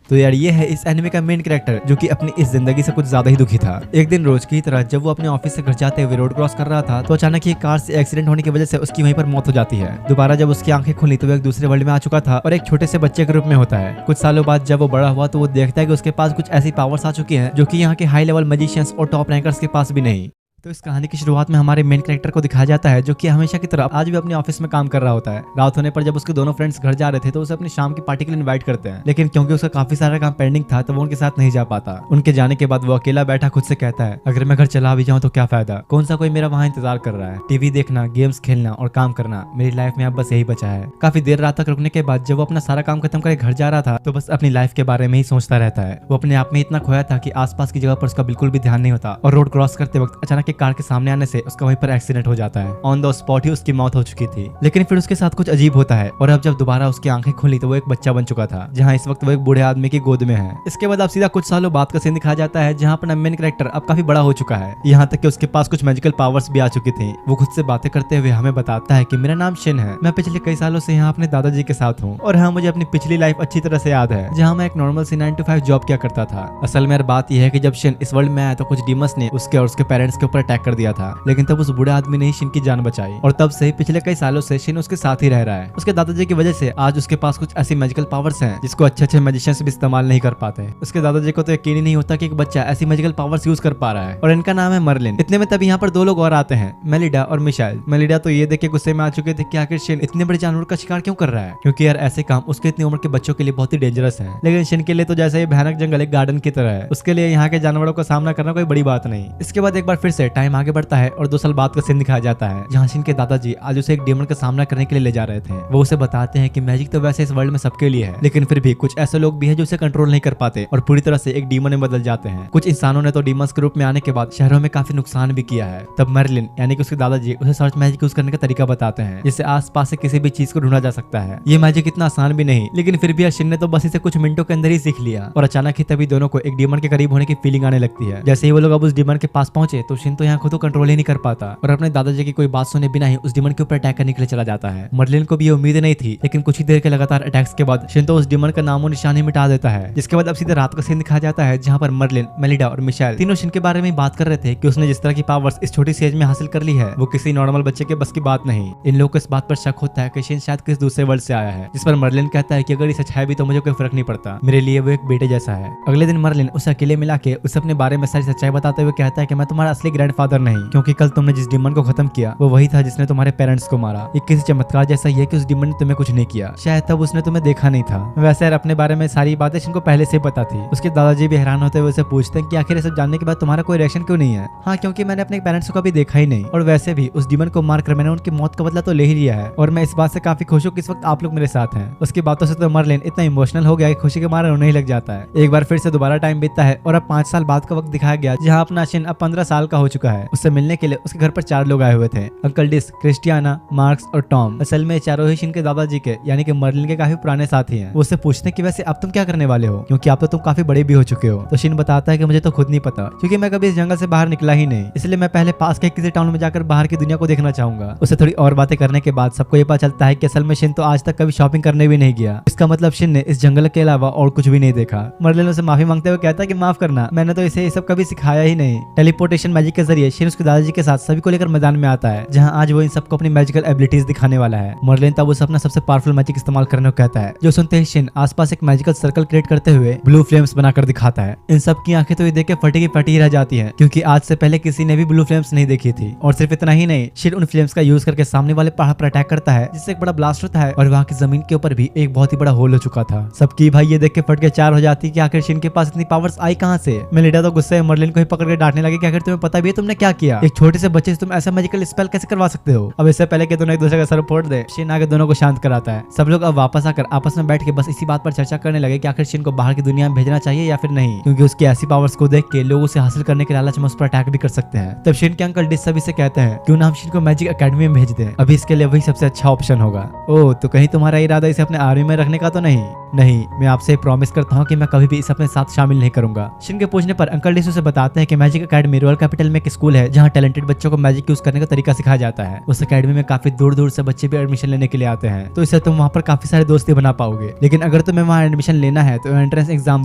तो यार ये है इस एनिमे का मेन कैरेक्टर जो कि अपनी इस जिंदगी से कुछ ज्यादा ही दुखी था। एक दिन रोज की तरह जब वो अपने ऑफिस से घर जाते हुए रोड क्रॉस कर रहा था तो अचानक ही कार से एक्सीडेंट होने की वजह से उसकी वहीं पर मौत हो जाती है। दोबारा जब उसकी आंखें खुली तो वो एक दूसरे वर्ल्ड में आ चुका था और एक छोटे से बच्चे के रूप में होता है। कुछ सालों बाद जब वो बड़ा हुआ तो वो देखता है कि उसके पास कुछ ऐसी पावर्स आ चुकी हैं जो कि यहाँ के हाई लेवल मैजिशियंस और टॉप रैंकर्स के पास भी नहीं। तो इस कहानी की शुरुआत में हमारे मेन कैरेक्टर को दिखाया जाता है जो कि हमेशा की तरह आज भी अपने ऑफिस में काम कर रहा होता है। रात होने पर जब उसके दोनों फ्रेंड्स घर जा रहे थे तो उसे अपनी शाम की पार्टी के लिए इनवाइट करते हैं, लेकिन क्योंकि उसका काफी सारा काम पेंडिंग था तो वो उनके साथ नहीं जा पाता। उनके जाने के बाद वो अकेला बैठा खुद से कहता है अगर मैं घर चला भी जाऊँ तो क्या फायदा, कौन सा कोई मेरा वहाँ इंतजार कर रहा है। टीवी देखना, गेम्स खेलना और काम करना, मेरी लाइफ में अब बस यही बचा है। काफी देर रात तक रुकने के बाद जब वो अपना सारा काम खत्म करके घर जा रहा था तो बस अपनी लाइफ के बारे में ही सोचता रहता है। वो अपने आप में इतना खोया था कि आसपास की जगह पर उसका बिल्कुल भी ध्यान नहीं होता और रोड क्रॉस करते वक्त अचानक एक कार के सामने आने से उसका वहीं पर एक्सीडेंट हो जाता है। ऑन द स्पॉट ही उसकी मौत हो चुकी थी। लेकिन फिर उसके साथ कुछ अजीब होता है और अब जब दोबारा उसकी आंखें खुली तो वो एक बच्चा बन चुका था, जहां इस वक्त वो एक बूढ़े आदमी की गोद में है। इसके बाद अब सीधा कुछ सालों बाद का सीन दिखाया जाता है जहां पर मेन कैरेक्टर अब काफी बड़ा हो चुका है, यहाँ तक कि उसके पास कुछ मैजिकल पावर्स भी आ चुकी थी। वो खुद से बातें करते हुए हमें बताता है कि मेरा नाम शिन है, मैं पिछले कई सालों से यहाँ अपने दादाजी के साथ हूँ और हाँ मुझे अपनी पिछली लाइफ अच्छी तरह से याद है जहाँ मैं एक नॉर्मल सी 9 to 5 जॉब किया करता था। असल में बात यह है कि जब शिन इस वर्ल्ड में आया तो कुछ डीमंस ने उसके और उसके पेरेंट्स के ऊपर अटैक कर दिया था, लेकिन तब उस बूढ़े आदमी ने शिन की जान बचाई और तब से पिछले कई सालों से शिन उसके साथ ही रह रहा है। उसके दादाजी की वजह से आज उसके पास कुछ ऐसी मैजिकल पावर्स हैं जिसको अच्छे मैजिशियंस भी इस्तेमाल नहीं कर पाते। उसके दादाजी को तो यकीन ही नहीं होता कि एक बच्चा ऐसी मैजिकल पावर्स यूज कर पा रहा है और इनका नाम है मर्लिन। इतने में तब यहाँ पर दो लोग और आते हैं, मेलिडा और मिशाइल। मेलिडा तो ये देख के गुस्से में आ चुके थे कि आखिर शिन इतने बड़े जानवर का शिकार क्यों कर रहा है, क्योंकि यार ऐसे काम उसके इतनी उम्र के बच्चों के लिए बहुत ही डेंजरस है। लेकिन शिन के लिए तो जैसे ये भयानक जंगल एक गार्डन की तरह है, उसके लिए यहाँ के जानवरों का सामना करना कोई बड़ी बात नहीं। इसके बाद एक बार फिर से टाइम आगे बढ़ता है और 2 साल बाद का सीन दिखाया जाता है जहाँ शिन के दादाजी आज उसे एक डेमन का सामना करने के लिए ले जा रहे थे। वो उसे बताते हैं कि मैजिक तो वैसे इस वर्ल्ड में सबके लिए है, लेकिन फिर भी कुछ ऐसे लोग भी हैं जो उसे कंट्रोल नहीं कर पाते और पूरी तरह से एक डीमन में बदल जाते हैं। कुछ इंसानों ने तो डीमंस के रूप में आने के बाद शहरों में काफी नुकसान भी किया है। तब मर्लिन यानी कि उसके दादाजी उसे सर्च मैजिक यूज करने का तरीका बताते हैं जिससे आसपास से किसी भी चीज को ढूंढा जा सकता है। ये मैजिक इतना आसान भी नहीं, लेकिन फिर भी शिन ने तो बस इसे कुछ मिनटों के अंदर ही सीख लिया और अचानक ही तभी दोनों को एक डीमन के करीब होने की फीलिंग आने लगती है। जैसे ही वो लोग अब उस डीमन के पास पहुंचे तो शिन तो यहाँ खुद को कंट्रोल ही नहीं कर पाता और अपने दादाजी की कोई बात सुने बिना ही उस डीमन के ऊपर अटैक करने के लिए चला जाता है। मर्लिन को भी ये उम्मीद नहीं थी, लेकिन कुछ ही देर के लगातार अटैक्स के बाद शिन तो उस डीमन का नामो निशान ही मिटा देता है। जिसके बाद अब सीधे रात का सीन दिखाया जाता है जहाँ पर मर्लिन, मेलिडा और मिशाइल तीनों शिन के बारे में बात कर रहे थे कि उसने जिस तरह की पावर्स इस छोटी सी एज में हासिल कर ली है वो किसी नॉर्मल बच्चे के बस की बात नहीं। इन लोगों को इस बात पर शक होता है कि शिन शायद किसी दूसरे वर्ल्ड से आया है, जिस पर मर्लिन कहता है कि अगर ये सच है भी तो मुझे कोई फर्क नहीं पड़ता, मेरे लिए वो एक बेटे जैसा है। अगले दिन मर्लिन उसे अकेले मिला के उसे अपने बारे में सारी सच्चाई बताते हुए कहता है कि मैं तुम्हारा असली ग्रैंडफादर नहीं, क्योंकि कल तुमने जिस डीमन को खत्म किया वो वही था जिसने तुम्हारे पेरेंट्स को मारा। ये किसी चमत्कार जैसा ही है कि उस डीमन ने तुम्हें कुछ नहीं किया, शायद तब उसने तुम्हें देखा नहीं था। वैसे यार अपने बारे में सारी बातें शिन को पहले से पता थी। उसके दादाजी भी हैरान होते हुए उसे पूछते हैं कि आखिर ये सब जानने के बाद तुम्हारा कोई रिएक्शन क्यों नहीं है। हाँ, क्योंकि मैंने अपने पेरेंट्स को कभी देखा ही नहीं और वैसे भी उस डीमन को मारकर मैंने उनकी मौत का बदला तो ले ही लिया है और मैं इस बात से काफी खुश हूँ कि इस वक्त आप लोग मेरे साथ हैं। उसकी बातों से तो मर्लिन इतना इमोशनल हो गया कि खुशी के मारे रोने ही लग जाता है। एक बार फिर से दोबारा टाइम बीतता है और अब 5 साल बाद का वक्त दिखाया गया जहाँ अपना शिन अब 15 साल का हो चुका है। उससे मिलने के लिए उसके घर पर 4 लोग आए हुए थे, अंकल डिस, क्रिस्टियाना, मार्क्स और टॉम। असल में चारों ही शिन के दादाजी के यानी कि मर्लिन के काफी पुराने साथी हैं। वो उससे पूछते हैं कि वैसे अब तुम क्या करने वाले हो, क्योंकि अब तो तुम काफी बड़े भी हो चुके हो। तो शिन बताता है कि मुझे तो खुद नहीं पता, क्योंकि मैं कभी इस जंगल से बाहर निकला ही नहीं, इसलिए मैं पहले पास के किसी टाउन में जाकर बाहर की दुनिया को देखना चाहूंगा। उसे थोड़ी और बातें करने के बाद सबको ये पता चलता है कि असल में शिन तो आज तक कभी शॉपिंग करने भी नहीं गया। इसका मतलब शिन ने इस जंगल के अलावा और कुछ भी नहीं देखा। मर्लिन उसे माफी मांगते हुए कहता है कि माफ करना, मैंने तो इसे ये सब कभी सिखाया ही नहीं। टेलीपोर्टेशन मैजिक के जरिए शिन उसके दादाजी के साथ सभी को लेकर मैदान में आता है, जहाँ आज वो इन सबको अपनी मैजिकल एबिलिटीज दिखाने वाला है। मर्लिन तब उसे अपना सबसे पावरफुल मैजिक इस्तेमाल करने को कहता है, जो सुनते ही शिन आसपास एक मैजिकल सर्कल क्रिएट करते हुए ब्लू फ्लेम्स बनाकर दिखाता है। इन सब की आंखें तो ये देख के फटी की फटी रह जाती है, क्योंकि आज से पहले किसी ने भी ब्लू फ्लेम्स नहीं देखी थी। और सिर्फ इतना ही नहीं, शिन उन फ्लेम्स का यूज करके सामने वाले पहाड़ पर अटैक करता है, जिससे एक बड़ा ब्लास्ट होता है और वहाँ की जमीन के ऊपर भी एक बहुत ही बड़ा होल हो चुका था। सबकी भाई ये देख के फट के 4 हो जाती कि आखिर शिन के पास इतनी पावर्स आई कहाँ से। मेलिडा तो गुस्से में मर्लिन को ही पकड़ के डांटने लगी कि आखिर तुम्हें पता भी है तुमने क्या किया, एक छोटे से बच्चे से तुम ऐसा मैजिकल स्पेल कैसे करवा सकते हो। अब इससे पहले कि दोनों एक दूसरे का सर फोड़ दे, शिन आगे दोनों को शांत कराता है। सब लोग अब वापस आकर आपस में बैठ के बस इसी बात पर चर्चा करने लगे कि आखिर शिन को बाहर की दुनिया में भेजना चाहिए या फिर नहीं, क्योंकि उसकी ऐसी पावर्स को देख के लोग उसे हासिल करने के लालच में उस पर अटैक भी कर सकते हैं। तब शिन के अंकल डिस सभी से कहते हैं क्यों ना हम शिन को मैजिक एकेडमी में भेज दें, अभी इसके लिए वही सबसे अच्छा ऑप्शन होगा। ओह, तो कहीं तुम्हारा इरादा इसे अपने आर्मी में रखने का तो नहीं? नहीं, मैं आपसे प्रॉमिस करता हूँ कि मैं कभी भी इसे अपने साथ शामिल नहीं करूंगा। शिन के पूछने पर अंकल डिस उसे बताते हैं कि मैजिक एकेडमी रॉयल कैपिटल में एक स्कूल है जहाँ टैलेंटेड बच्चों को मैजिक यूज करने का तरीका सिखाया जाता है। उस अकेडमी में काफी दूर दूर से बच्चे भी एडमिशन लेने के लिए आते हैं, तो इससे तुम वहाँ पर काफी सारे दोस्ती बना पाओगे। लेकिन अगर तुम्हें वहाँ एडमिशन लेना है तो एंट्रेंस एग्जाम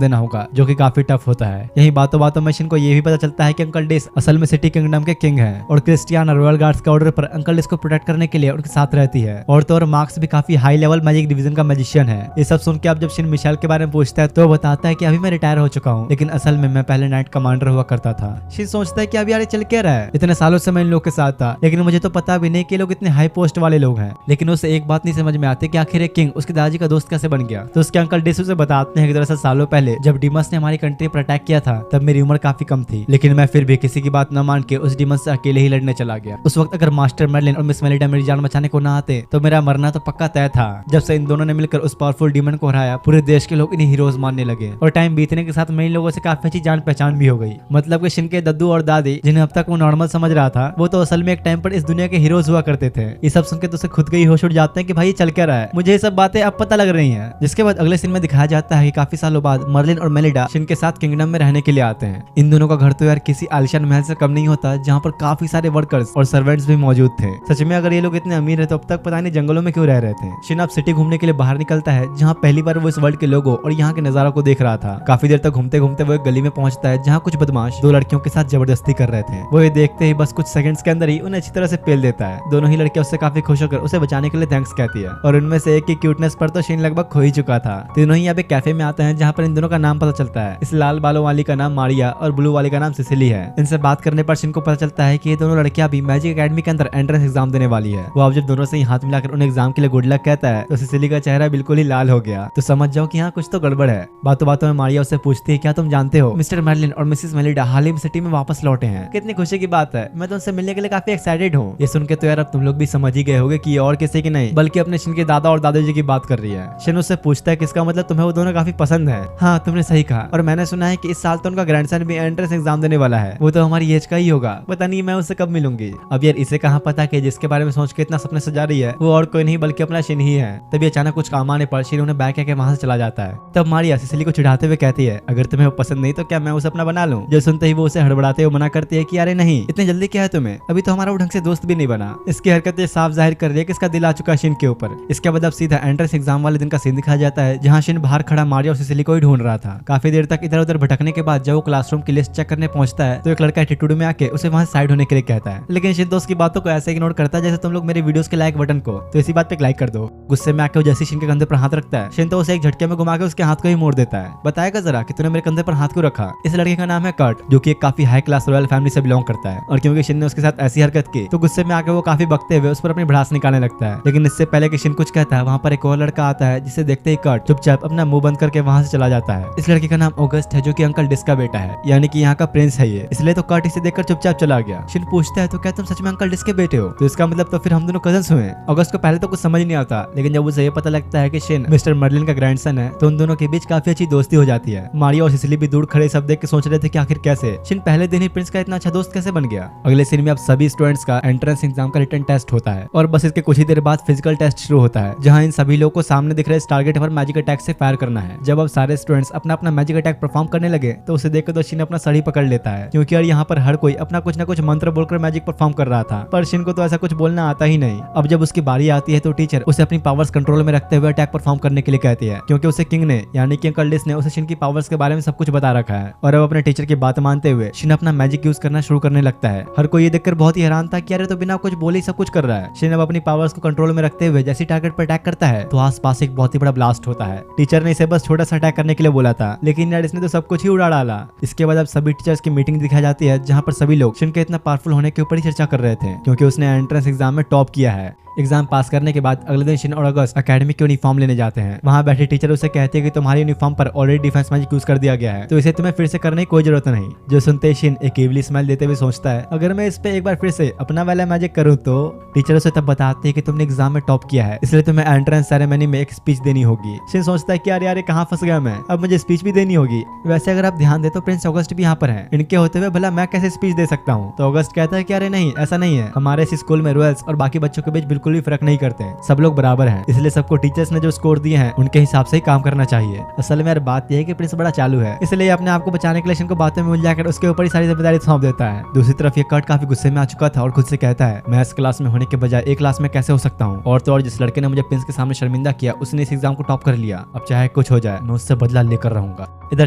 देना होगा, जो कि काफी टफ होता है। यही बातों बातों में शिन को ये भी पता चलता है कि अंकल डिस असल में सिटी किंगडम के किंग हैं और क्रिस्टियाना रॉयल गार्ड्स के ऑर्डर पर अंकल डिस को प्रोटेक्ट करने के लिए उनके साथ रहती है। और तो और मार्क्स भी काफी हाई लेवल मैजिक डिवीजन का मैजिशियन है। ये सब सुन के अब जब शिन मिशेल के बारे में पूछता है तो वो बताता है कि अभी मैं रिटायर हो चुका हूँ, लेकिन असल में मैं पहले नाइट कमांडर हुआ करता था। शिन सोचता है कि अब यार ये चल क्या रहा है, इतने सालों से मैं इन लोग के साथ था, लेकिन मुझे तो पता भी नहीं कि लोग इतने हाई पोस्ट वाले लोग हैं। लेकिन उसे एक बात नहीं समझ में आती कि आखिर एक किंग उसके दादाजी का दोस्त कैसे बन गया। तो उसके अंकल डिस उसे बताते हैं कि दरअसल सालों पहले जब डिमस ने हमारी कंट्री पर अटैक किया था तब मेरी उम्र काफी कम थी, लेकिन मैं फिर भी किसी की बात न मान के उस डिमस से अकेले ही लड़ने चला गया। उस वक्त अगर मास्टर मर्लिन और मिस मेलिडा मेरी जान बचाने को ना आते तो मेरा मरना तो पक्का तय था। जब से इन दोनों ने मिलकर उस पावरफुल डीमन को हराया, पूरे देश के लोग इन्हें हीरोज मानने लगे और टाइम बीतने के साथ मैं इन लोगों से काफी अच्छी जान पहचान भी हो गई। मतलब कि शिन के दद्दू और दादी जिन्हें अब तक वो नॉर्मल समझ रहा था, वो तो असल में एक टाइम पर इस दुनिया के हीरोज हुआ करते थे। ये सब सुनकर तो उसे खुद के ही होश उड़ जाते हैं कि भाई ये चल क्या रहा है, मुझे ये सब बातें अब पता लग रही हैं। जिसके बाद अगले सीन में दिखाया जाता है कि काफी सालों बाद मर्लिन और मेलिडा शिन के साथ किंगडम में रहने के लिए आते हैं। इन दोनों का घर तो यार किसी आलिशान महल से कम नहीं होता, जहाँ पर काफी सारे वर्कर्स और सर्वेंट्स भी मौजूद थे। सच में अगर ये लोग इतने अमीर है तो अब तक पता नहीं जंगलों में क्यों रह रहे थे। शिन अब सिटी घूमने के लिए बाहर निकलता है, जहाँ पहली बार वो इस वर्ल्ड के लोगों और यहाँ के नजारों को देख रहा था। काफी देर तक घूमते घूमते वो एक गली में पहुंचता है, जहाँ कुछ बदमाश दो लड़कियों के साथ जबरदस्ती कर रहे थे। वो ये देखते ही बस कुछ सेकंड्स के अंदर ही उन्हें अच्छी तरह से पेल देता है। दोनों ही लड़कियां उससे काफी खुश होकर उसे बचाने के लिए थैंक्स कहती है और उनमें से एक की क्यूटनेस पर तो शिन लगभग खो ही चुका था। तीनों ही अब एक कैफे में आते हैं, जहाँ पर इन दोनों का नाम पता चलता है। इस लाल बालों वाली का नाम मारिया और ब्लू वाली का नाम सिसिली है। इनसे बात करने पर शिन को पता चलता है कि ये दोनों लड़कियां भी मैजिक एकेडमी के अंदर एंट्रेंस एग्जाम देने वाली है। वो अब जब दोनों से ही हाथ मिलाकर उन्हें एग्जाम के लिए गुड लक कहता है तो सिसिली का चेहरा बिल्कुल ही लाल हो गया। तो समझ जाओ कि यहाँ कुछ तो गड़बड़ है। बातों बातों में मारिया उससे पूछती है, क्या तुम जानते हो मिस्टर मर्लिन और मिसेस मेलिडा हाल ही में सिटी में वापस लौटे हैं। कितनी खुशी की बात है, मैं तो उनसे मिलने के लिए काफी एक्साइटेड हूँ। ये सुन के तो यार अब तुम लोग भी समझ ही गए होगे कि ये और किसी की नहीं बल्कि अपने शिन के दादा और दादाजी की बात कर रही है। शिन उससे पूछता है किसका मतलब तुम्हें वो दोनों काफी पसंद है। हाँ तुमने सही कहा, और मैंने सुना है कि इस साल तो उनका ग्रैंडसन भी एंट्रेंस एग्जाम देने वाला है। वो तो हमारी एज का ही होगा, पता नहीं मैं उससे कब मिलूंगी। अब यार इसे कहाँ पता कि जिसके बारे में सोच के इतना सपने सजा रही है वो और कोई नहीं बल्कि अपना शिन ही है। तभी अचानक कुछ काम आने पर शिन उन्हें बैग के वहां से चला जाता है। तब मारिया सिसिली को चिढ़ाते हुए कहती है, अगर तुम्हें वो पसंद नहीं तो क्या मैं उसे अपना बना लूं। जो सुनते ही वो उसे हड़बड़ाते हुए मना करती है कि अरे नहीं, इतनी जल्दी क्या है तुम्हें, अभी तो हमारा वो ढंग से दोस्त भी नहीं बना। इसकी हरकतें साफ जाहिर कर रही है कि इसका दिल आ चुका है शिन के ऊपर। इसके बाद अब सीधा एंट्रेंस एग्जाम वाले दिन का सीन दिखाया जाता है, जहाँ शिन बाहर खड़ा मारिया और सिसिली को ही ढूंढ रहा था। काफी देर तक इधर उधर भटकने के बाद जब वो क्लासरूम की लिस्ट चेक करने पहुंचता है तो एक लड़का एटीट्यूड में आके उसे वहां साइड होने के लिए कहता है, लेकिन शिन दोस्त की बातों को ऐसे इग्नोर करता है जैसे तुम लोग मेरे वीडियोस के लाइक बटन को, तो इसी बात पे लाइक कर दो। गुस्से में आके वो जैसे शिन के कंधे पर हाथ रखता है, शिन तो उसे एक झटके में घुमा के उसके हाथ को ही मोड़ देता है। बताएगा जरा कि तूने मेरे कंधे पर हाथ क्यों रखा। इस लड़के का नाम है कर्ट, जो कि एक काफी हाई क्लास रॉयल फैमिली से बिलोंग करता है, और क्योंकि शिन ने उसके साथ ऐसी हरकत की तो गुस्से में आके वो काफी बकते हुए उस पर अपनी भड़ास निकालने लगता है। लेकिन इससे पहले कि शिन कुछ कहता है, वहाँ पर एक और लड़का आता है जिसे देखते ही कर्ट चुपचाप अपना मुंह बंद करके वहाँ से चला जाता है। इस लड़के का नाम ऑगस्ट है, जो कि अंकल डिस का बेटा है, यानी कि यहाँ का प्रिंस है ये, इसलिए तो कर्ट इसे देखकर चुपचाप चला गया। शिन पूछता है, तो क्या तुम सच में अंकल डिस के बेटे हो? तो इसका मतलब तो फिर हम दोनों कजन्स हुए। ऑगस्ट को पहले तो कुछ समझ नहीं आता, लेकिन जब उसे ये पता लगता है कि शिन मिस्टर मर्लिन का ग्रैंडसन है तो उन दोनों के बीच काफी अच्छी दोस्ती हो जाती है। मारिया और सिसिली भी दूर खड़े सब देख के सोच रहे थे कि आखिर कैसे शिन पहले दिन ही प्रिंस का इतना अच्छा दोस्त कैसे बन गया। अगले सीन में अब सभी स्टूडेंट्स का एंट्रेंस एग्जाम का रिटन टेस्ट होता है और बस इसके कुछ ही देर बाद फिजिकल टेस्ट शुरू होता है, जहां इन सभी लोगों को सामने दिख रहे टारगेट पर मैजिक अटैक से फायर करना है। जब अब सारे स्टूडेंट्स अपना अपना मैजिक अटैक परफॉर्म करने लगे तो उसे देखकर तो शिन अपना सड़ी पकड़ लेता है, क्योंकि यार यहाँ पर हर कोई अपना कुछ न कुछ मंत्र बोलकर मैजिक परफॉर्म कर रहा था, पर शिन को तो ऐसा कुछ बोलना आता ही नहीं। अब जब उसकी बारी आती है तो टीचर उसे अपनी पावर्स कंट्रोल में रखते हुए अटैक परफॉर्म करने के लिए कहती है, क्योंकि उसे किंग ने यानी कि अंकल डिस ने उसे शिन की पावर्स के बारे में सब कुछ बता रखा है। और अब अपने टीचर की बात मानते हुए शिन अपना मैजिक यूज करना शुरू करने लगता है। हर कोई ये देखकर बहुत ही हैरान था कि अरे तो बिना कुछ बोले ही सब कुछ कर रहा है। शिन अब अपनी पावर्स को कंट्रोल में रखते हुए जैसे टारगेट पर अटैक करता है तो आसपास एक बहुत ही बड़ा ब्लास्ट होता है। टीचर ने इसे बस छोटा सा अटैक करने के लिए बोला था, लेकिन यार इसने तो सब कुछ ही उड़ा डाला। इसके बाद अब सभी टीचर्स की मीटिंग दिखाई जाती है, जहाँ पर सभी लोग शिन के इतना पावरफुल होने के ऊपर ही चर्चा कर रहे थे, क्योंकि उसने एंट्रेंस एग्जाम में टॉप किया है। एग्जाम पास करने के बाद अगले दिन शिन और अगस्त एकेडमी की यूनिफॉर्म लेने जाते हैं। वहाँ बैठे टीचर उसे कहते हैं कि तुम्हारी यूनिफॉर्म पर ऑलरेडी डिफेंस मैजिक यूज कर दिया गया है, तो इसे तुम्हें फिर से करने की कोई जरूरत नहीं। जो सुनते ही शिन एक इवली स्माइल देते हुए सोचता है, अगर मैं इस पे एक बार फिर से अपना वाला मैजिक करूँ तो। टीचर उसे तब बताते हैं कि तुमने एग्जाम में टॉप किया है, इसलिए तुम्हें एंट्रेंस सेरेमनी में एक स्पीच देनी होगी। शिन सोचता है कि यार कहाँ फंस गया मैं, अब मुझे स्पीच भी देनी होगी। वैसे अगर आप ध्यान दे तो प्रिंस ऑगस्ट भी यहाँ पर है, इनके होते हुए भला मैं कैसे स्पीच दे सकता हूँ। तो ऑगस्ट कहता है कि अरे नहीं, ऐसा नहीं है, हमारे इस स्कूल में रॉयल्स और बाकी बच्चों के बीच बिल्कुल भी फर्क नहीं करते, सब लोग बराबर हैं, इसलिए सबको टीचर्स ने जो स्कोर दिए हैं उनके हिसाब से ही काम करना चाहिए। असल में यार बात यह है कि प्रिंस बड़ा चालू है, इसलिए अपने आप को बचाने के लिए शिन को बातों में उलझाकर उसके ऊपर ही सारी जिम्मेदारी सौंप देता है। दूसरी तरफ ये कर्ट काफी गुस्से में आ चुका था और खुद से कहता है, मैं इस क्लास में होने के बजाय एक क्लास में कैसे हो सकता हूँ। और तो और जिस लड़के ने मुझे प्रिंस के सामने शर्मिंदा किया उसने इस एग्जाम को टॉप कर लिया। अब चाहे कुछ हो जाए मैं उससे बदला लेकर रहूंगा। इधर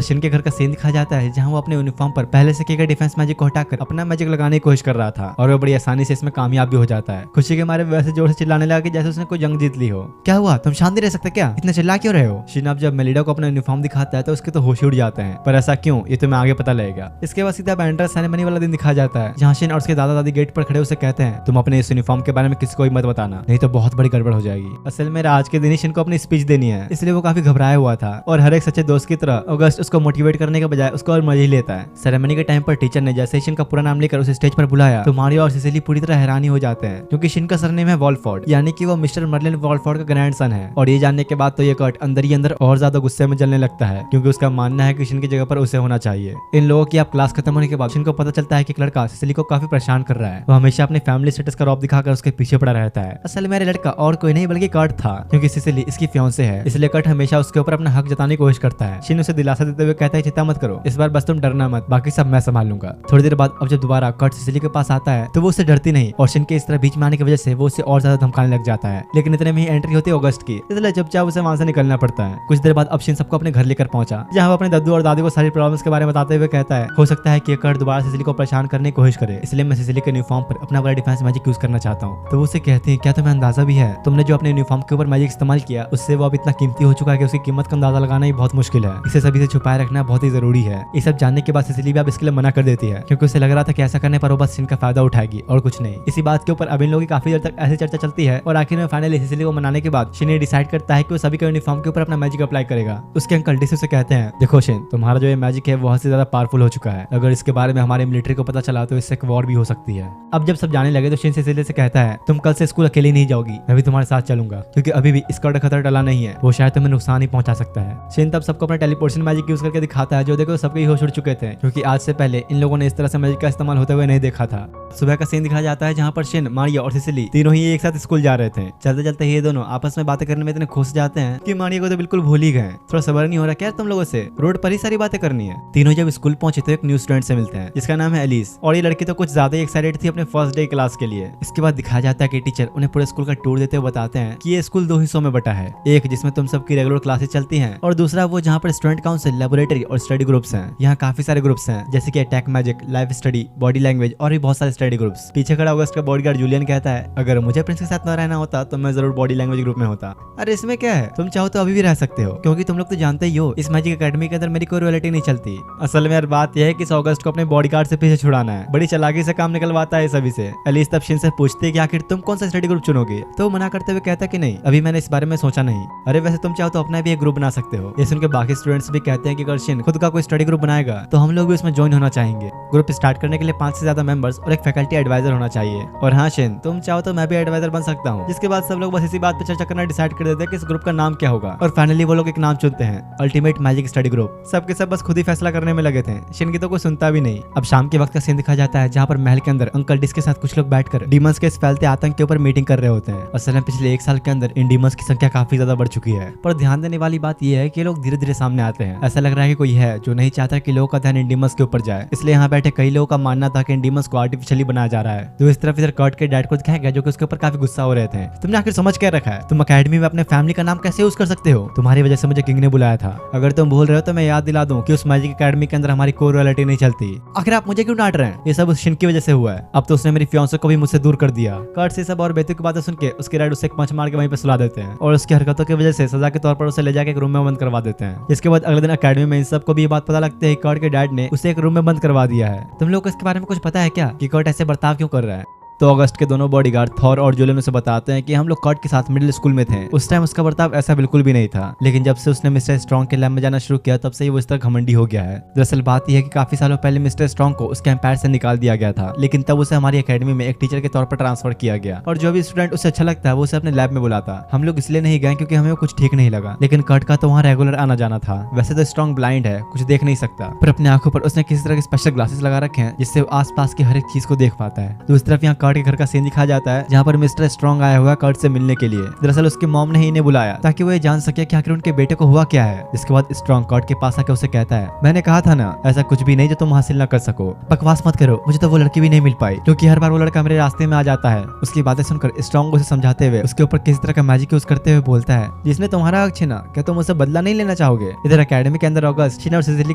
शिन के घर का सीन दिखाया जाता है जहाँ वो अपने यूनिफॉर्म पर पहले से किए गए डिफेंस मैजिक को हटाकर अपना मैजिक लगाने की कोशिश कर रहा था और वो बड़ी आसानी से इसमें कामयाब भी हो जाता है। खुशी के मारे वैसे जोर से चिल्लाने लगा कि जैसे उसने कोई जंग जीत ली हो। क्या हुआ, तुम शांति रह सकते क्या, इतना चिल्ला क्यों रहे हो। शिन अब जब मेलिडा को अपना यूनिफॉर्म दिखाता है तो उसके तो होश उड़ जाते हैं, पर ऐसा क्यों ये तुम्हें आगे पता लगेगा। इसके बाद सीधा एंट्रेंस सेरेमनी वाला दिन दिखाया जाता है जहाँ शिन और उसके दादा दादी गेट पर खड़े उसे कहते हैं, तुम अपने इस यूनिफॉर्म के बारे में किसी को भी मत बताना, नहीं तो बहुत बड़ी गड़बड़ हो जाएगी। असल में आज के दिन ही शिन को अपनी स्पीच देनी है, इसलिए वो काफी घबराया हुआ था और हर एक सच्चे दोस्त की तरह ऑगस्ट उसको मोटिवेट करने के बजाय उसको और मजे ही लेता है। सेरेमनी के टाइम पर टीचर ने जैसे शिन का पूरा नाम लेकर उसे स्टेज पर बुलाया तो मारियो और सिसिली पूरी तरह हैरानी हो जाते हैं क्योंकि शिन का सरनेम है वॉलफोर्ड, यानी कि वो मिस्टर मर्लिन वॉलफोर्ड का ग्रैंडसन है। और ये जानने के बाद तो ये कर्ट अंदर ही अंदर और ज्यादा गुस्से में जलने लगता है क्योंकि उसका मानना है कि शिन की जगह पर उसे होना चाहिए। इन लोगों की अब क्लास खत्म होने के बाद शिन को पता चलता है कि एक लड़का सिसिली को काफी परेशान कर रहा है। वो हमेशा अपने फैमिली स्टेटस का रौब दिखाकर उसके पीछे पड़ा रहता है। असल में लड़का और कोई नहीं बल्कि कर्ट था क्योंकि सिसिली इसकी फियांसे है, इसलिए कर्ट हमेशा उसके ऊपर अपना हक जताने की कोशिश करता है। शिन उसे दिलासा देते हुए कहता है, चिंता मत करो, इस बार बस तुम डरना मत, बाकी सब मैं संभाल लूंगा। थोड़ी देर बाद अब जब दोबारा कर्ट सिसिली के पास आता है तो वो उससे डरती नहीं और शिन के इस तरह बीच में आने की वजह से वो उसे और ज्यादा धमकाने लग जाता है। लेकिन इतने में ही एंट्री होती है ऑगस्ट की, इसलिए चुपचाप उसे वहां से निकलना पड़ता है। कुछ देर बाद अब शिन सबको अपने घर लेकर पहुंचा जहाँ वो अपने दादू और दादी को सारी प्रॉब्लम्स के बारे में बताते हुए कहता है, हो सकता है कि कर्ट दोबारा सिसिली को परेशान करने की कोशिश करे, इसलिए मैं सिसिली के यूनिफॉर्म पर अपना वाला डिफेंस मैजिक यूज करना चाहता हूँ। तो वो उसे कहते हैं, क्या तुम्हें अंदाजा भी है तुमने जो अपने यूनिफॉर्म के ऊपर मैजिक इस्तेमाल किया उससे वो अब इतना कीमती हो चुका है कि उसकी कीमत का अंदाजा लगाना ही बहुत मुश्किल है, इसे सभी से छुपाए रखना बहुत ही जरूरी है। ये सब जानने के बाद सिसिली भी अब इसके लिए मना कर देती है क्योंकि उसे लग रहा था कि ऐसा करने पर वो बस शिन का फायदा उठाएगी और कुछ नहीं। इसी बात के ऊपर अब इन लोगों की काफी देर तक ऐसी चर्चा चलती है और आखिर में फाइनली सिसिली को मनाने के बाद शिन डिसाइड करता है कि वो सभी के यूनिफॉर्म के ऊपर अपना मैजिक अप्लाई करेगा। उसके अंकल डिस उसे कहते हैं, देखो शिन, तुम्हारा जो ये मैजिक है बहुत से ज्यादा पावरफुल हो चुका है, अगर इसके बारे में हमारे मिलिट्री को पता चला तो इससे एक वॉर भी हो सकती है। अब जब सब जाने लगे तो शिन सिसिली से कहता है, तुम कल से स्कूल अकेली नहीं जाओगी, मैं भी तुम्हारे साथ चलूंगा क्योंकि अभी भी इसका खतरा टला नहीं है, वो शायद तुम्हें नुकसान ही पहुंचा सकता है। शिन तब सबको अपना टेलीपोर्टेशन मैजिक यूज करके दिखाता है जो देखो सबके होश उड़ चुके थे क्योंकि आज से पहले इन लोगों ने इस तरह से मैजिक का इस्तेमाल होते हुए नहीं देखा था। सुबह का सीन दिखाया जाता है जहाँ पर शिन, मारियो और सिसिली तीनों ही एक साथ स्कूल जा रहे थे। चलते चलते ये दोनों आपस में बातें करने में इतने खुश जाते हैं कि मारियो को तो बिल्कुल भूल ही गए। थोड़ा सबर नहीं हो रहा क्या तुम लोगों से, रोड पर ही सारी बातें करनी है। तीनों जब स्कूल पहुंचे तो एक न्यू स्टूडेंट से मिलते हैं जिसका नाम है एलिस और ये लड़की तो कुछ ज्यादा ही एक्साइटेड थी अपने फर्स्ट डे क्लास के लिए। इसके बाद दिखाया जाता है कि टीचर उन्हें पूरे स्कूल का टूर देते हुए बताते हैं कि ये स्कूल दो हिस्सों में बटा है, एक जिसमें तुम सबकी रेगुलर क्लासेस चलती हैं और दूसरा वो जहाँ पर स्टूडेंट काउंसिल, लेबोरेटरी और स्टडी ग्रुप्स हैं। यहाँ काफी सारे ग्रुप्स हैं जैसे कि attack magic, life study, body language और भी बहुत सारे स्टडी ग्रुप्स। पीछे खड़ा ऑगस्ट का बॉडीगार्ड जूलियन कहता है, अगर मुझे प्रिंस के साथ न रहना होता तो मैं जरूर बॉडी लैंग्वेज ग्रुप में होता। अरे इसमें क्या है, तुम चाहो तो अभी भी रह सकते हो क्योंकि तुम लोग तो जानते ही हो इस मैजिक एकेडमी के अंदर मेरी कोई रॉयल्टी नहीं चलती। असल में यार बात यह है कि इस ऑगस्ट को अपने बॉडीगार्ड से पीछे छुड़ाना है, बड़ी चालाकी से काम निकलवाता है सभी से। एलिस तब शिन से पूछती है कि आखिर तुम कौन सा स्टडी ग्रुप चुनोगे तो वो मना करते हुए कहता है कि नहीं, अभी मैंने इस बारे में सोचा नहीं। अरे वैसे तुम चाहो तो अपना भी एक ग्रुप बना सकते हो। ये सुनकर बाकी स्टूडेंट्स भी कहते हैं कि अगर शिन खुद का कोई स्टडी ग्रुप बनाएगा तो हम लोग भी उसमें ज्वाइन होना चाहेंगे। ग्रुप स्टार्ट करने के लिए 5 से ज्यादा मेंबर्स और एक फैकल्टी एडवाइजर होना चाहिए। और हाँ शिन, तुम चाहो तो मैं भी एडवाइजर बन सकता हूँ। जिसके बाद सब लोग बस इसी बात पे चर्चा करना डिसाइड कर देते हैं कि इस ग्रुप का नाम क्या होगा और फाइनली वो लोग एक नाम चुनते हैं, अल्टीमेट मैजिक स्टडी ग्रुप। सबके सब बस खुद ही फैसला करने में लगे थे, शिन की तो कोई सुनता भी नहीं। अब शाम के वक्त का सीन दिखाया जाता है जहाँ पर महल के अंदर अंकल डिस के साथ कुछ लोग बैठकर डीमंस के इस फैलते आतंक के ऊपर मीटिंग कर रहे होते हैं। असल में पिछले 1 साल के अंदर इन डीमंस की संख्या काफी ज्यादा बढ़ चुकी है, पर ध्यान देने वाली बात यह है कि लोग धीरे धीरे सामने आते हैं। ऐसा लग रहा है कि कोई है जो नहीं चाहता कि लोगों का ध्यान इन डीमंस के ऊपर जाए, इसलिए यहाँ बैठे कई लोगों का मानना था कि इन डीमंस को आर्टिफिशियली बनाया जा रहा है। तो इस तरफ इधर कर्ट के डैड को दिखाया गया जो कि उसके ऊपर काफी गुस्सा हो रहे थे। तुमने आखिर समझ क्या रखा है, तुम अकेडमी में अपने फैमिली का नाम कैसे यूज कर सकते हो, तुम्हारी वजह से मुझे किंग ने बुलाया था। अगर तुम भूल रहे हो तो मैं याद दिला दूं कि उस मैजिक अकेडमी के अंदर हमारी कोई रॉयल्टी नहीं चलती। आखिर आप मुझे क्यों डांट रहे हैं, ये सब उस शिन की वजह से हुआ है। अब तो उसने मेरी फियांसे को भी मुझसे दूर कर दिया। कर्ट से सब और बेतुकी बातें सुन के उसके डैड उसे एक पंच मार के वहीं पे सुला देते हैं और उसकी हरकतों की वजह से सजा के तौर पर उसे ले जाकर एक रूम में बंद करवा देते हैं। इसके बाद अगले दिन अकेडमी में इन सबको भी ये बात पता लगती है कि कर्ट के डैड ने उसे एक रूम में बंद करवा दिया है। तुम लोग को इसके बारे में कुछ पता है क्या कि कर्ट ऐसे बर्ताव क्यों कर रहा है। तो अगस्त के दोनों बॉडीगार्ड थॉर और जूलियन उसे बताते हैं कि हम लोग कर्ट के साथ मिडिल स्कूल में थे, उस टाइम उसका बर्ताव ऐसा बिल्कुल भी नहीं था, लेकिन जब से उसने मिस्टर स्ट्रॉन्ग के लैब में जाना शुरू किया तब से ही वो इस तरह घमंडी हो गया है। दरअसल बात यह है कि काफी सालों पहले मिस्टर स्ट्रॉन्ग को उसके एम्पायर से निकाल दिया गया था, लेकिन तब उसे हमारी अकेडमी में एक टीचर के तौर पर ट्रांसफर किया गया और जो भी स्टूडेंट उसे अच्छा लगता है वो उसे अपने लैब में बुलाता। हम लोग इसलिए नहीं गए क्योंकि हमें कुछ ठीक नहीं लगा, लेकिन कर्ट का तो वहाँ रेगुलर आना जाना था। वैसे तो स्ट्रॉन्ग ब्लाइंड है, कुछ देख नहीं सकता, पर अपनी आंखों पर उसने किसी तरह के स्पेशल ग्लासेस लगा रखे हैं जिससे वो आसपास की हर एक चीज को देख पाता है। दूसरी तरफ यहाँ कर्ट के घर का सीन दिखाया जाता है जहाँ पर मिस्टर स्ट्रॉन्ग आया हुआ कर्ट से मिलने के लिए। दरअसल उसकी मॉम ने ही इन्हें बुलाया ताकि वो ये जान सके कि आखिर उनके बेटे को हुआ क्या है। इसके बाद स्ट्रॉन्ग कर्ट के पास आके उसे कहता है, मैंने कहा था ना ऐसा कुछ भी नहीं जो तुम हासिल न कर सको, बकवास मत करो, मुझे तो वो लड़की भी नहीं मिल पाई क्योंकि हर बार वो लड़का मेरे रास्ते में आ जाता है। उसकी बातें सुनकर स्ट्रॉन्ग उसे समझाते हुए उसके ऊपर किसी तरह का मैजिक यूज करते हुए बोलता है, जिसने तुम्हारा हक छीना क्या तुम उसे बदला नहीं लेना चाहोगे। इधर अकेडमी के अंदर ऑगस्ट शिन और सिसिली